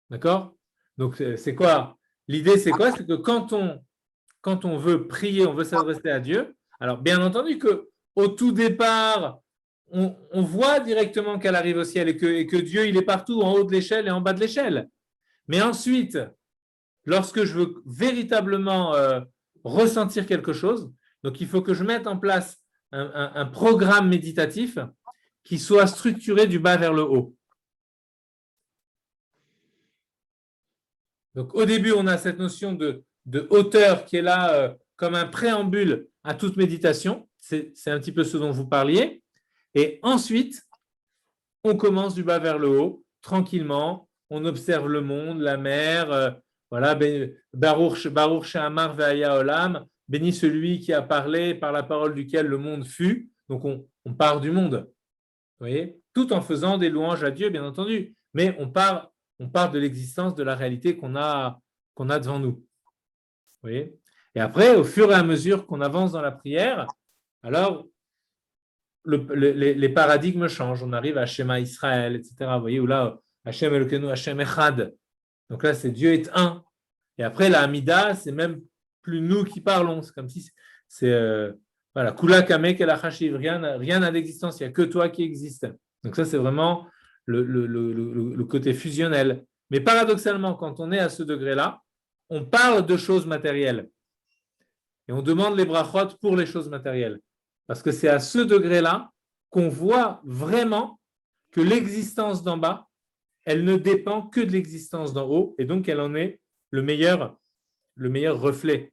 D'accord? Donc c'est quoi? L'idée c'est quoi? C'est que quand on veut prier, on veut s'adresser à Dieu, alors bien entendu que au tout départ, on voit directement qu'elle arrive au ciel et que Dieu il est partout en haut de l'échelle et en bas de l'échelle. Mais ensuite, lorsque je veux véritablement ressentir quelque chose, donc il faut que je mette en place un programme méditatif qui soit structuré du bas vers le haut. Donc au début, on a cette notion de hauteur qui est là comme un préambule à toute méditation. C'est un petit peu ce dont vous parliez. Et ensuite, on commence du bas vers le haut, tranquillement. On observe le monde, la mer. Voilà, Baruch She'amar ve'haya olam, béni celui qui a parlé par la parole duquel le monde fut. Donc on part du monde, vous voyez, tout en faisant des louanges à Dieu, bien entendu. Mais on part de l'existence, de la réalité qu'on a devant nous. Vous voyez? Et après, au fur et à mesure qu'on avance dans la prière, alors les paradigmes changent. On arrive à Shema Israël, etc. Vous voyez, où là, Hashem Elokeinu, Hashem Echad. Donc là, c'est Dieu est un. Et après, la Hamida, c'est même plus nous qui parlons. C'est comme si c'est voilà, Kula Kamek et la Chashiv. Rien n'a d'existence, il n'y a que toi qui existe. Donc ça, c'est vraiment le côté fusionnel. Mais paradoxalement, quand on est à ce degré-là, on parle de choses matérielles. Et on demande les brachot pour les choses matérielles. Parce que c'est à ce degré-là qu'on voit vraiment que l'existence d'en bas, elle ne dépend que de l'existence d'en haut, et donc elle en est le meilleur reflet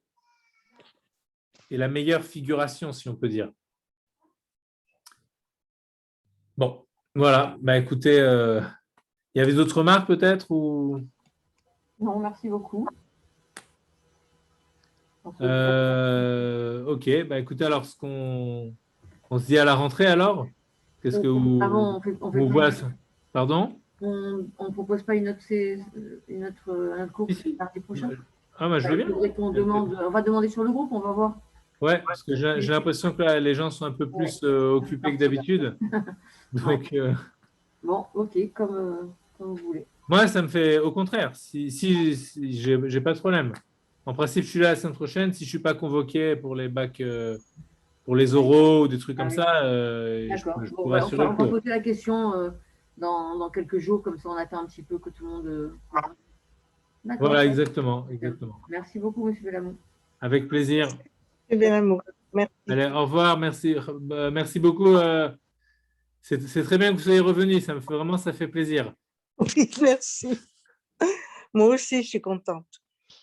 et la meilleure figuration, si on peut dire. Bon, voilà. Bah, écoutez, il y avait d'autres remarques peut-être ou... Non, merci beaucoup. Ok, bah écoutez, alors on se dit à la rentrée alors. Qu'est-ce que vous on fait voyez? Pardon? on ne propose pas une autre course Si. mardi prochain? Ah, bah, je veux bien. On va demander sur le groupe, on va voir. Ouais, parce que j'ai l'impression que là, les gens sont un peu plus occupés que d'habitude. Donc, Bon, ok, comme vous voulez. moi, ça me fait au contraire. Si j'ai pas de problème. En principe, je suis là la semaine prochaine. Si je suis pas convoqué pour les bacs, pour les oraux ou des trucs Ah comme oui. ça, D'accord. je Bon, pourrais assurer on le va cours. poser la question dans quelques jours, comme ça on attend un petit peu que tout le monde. D'accord. Voilà, exactement, exactement. Merci beaucoup, Monsieur Bellamont. Avec plaisir. C'est bien l'amour. Merci. Allez, au revoir. Merci, merci beaucoup. C'est très bien que vous soyez revenu. Ça fait plaisir. Oui, merci. Moi aussi, je suis contente.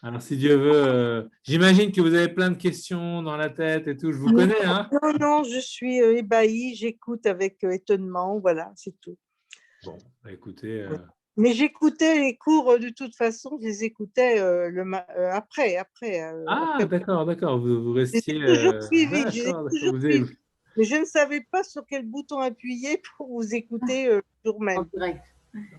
Alors, si Dieu veut, j'imagine que vous avez plein de questions dans la tête et tout. Je vous Non, connais, hein? non, je suis ébahie, j'écoute avec étonnement, voilà, c'est tout. Bon, bah, écoutez. Mais j'écoutais les cours, de toute façon, je les écoutais après. Ah, d'accord, d'accord. Vous Je les ai restiez. toujours suivis, je les ai D'accord, d'accord. toujours suivis. Mais je ne savais pas sur quel bouton appuyer pour vous écouter le jour En même. direct.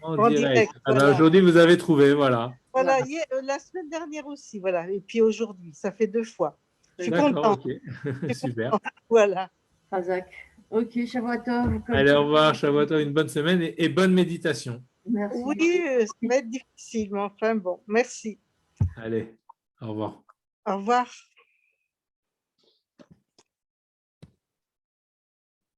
En En direct. direct, Ah, bah, voilà. aujourd'hui, vous avez trouvé, voilà. Voilà, la semaine dernière aussi, voilà. Et puis aujourd'hui, ça fait 2 fois. Je suis D'accord, contente. ok. Super. Voilà. Razak. Ok, Shavuotov. Allez, au revoir, Shavuot, une bonne semaine et bonne méditation. Merci. Oui, ça va être difficile, mais enfin bon, merci. Allez, au revoir. Au revoir.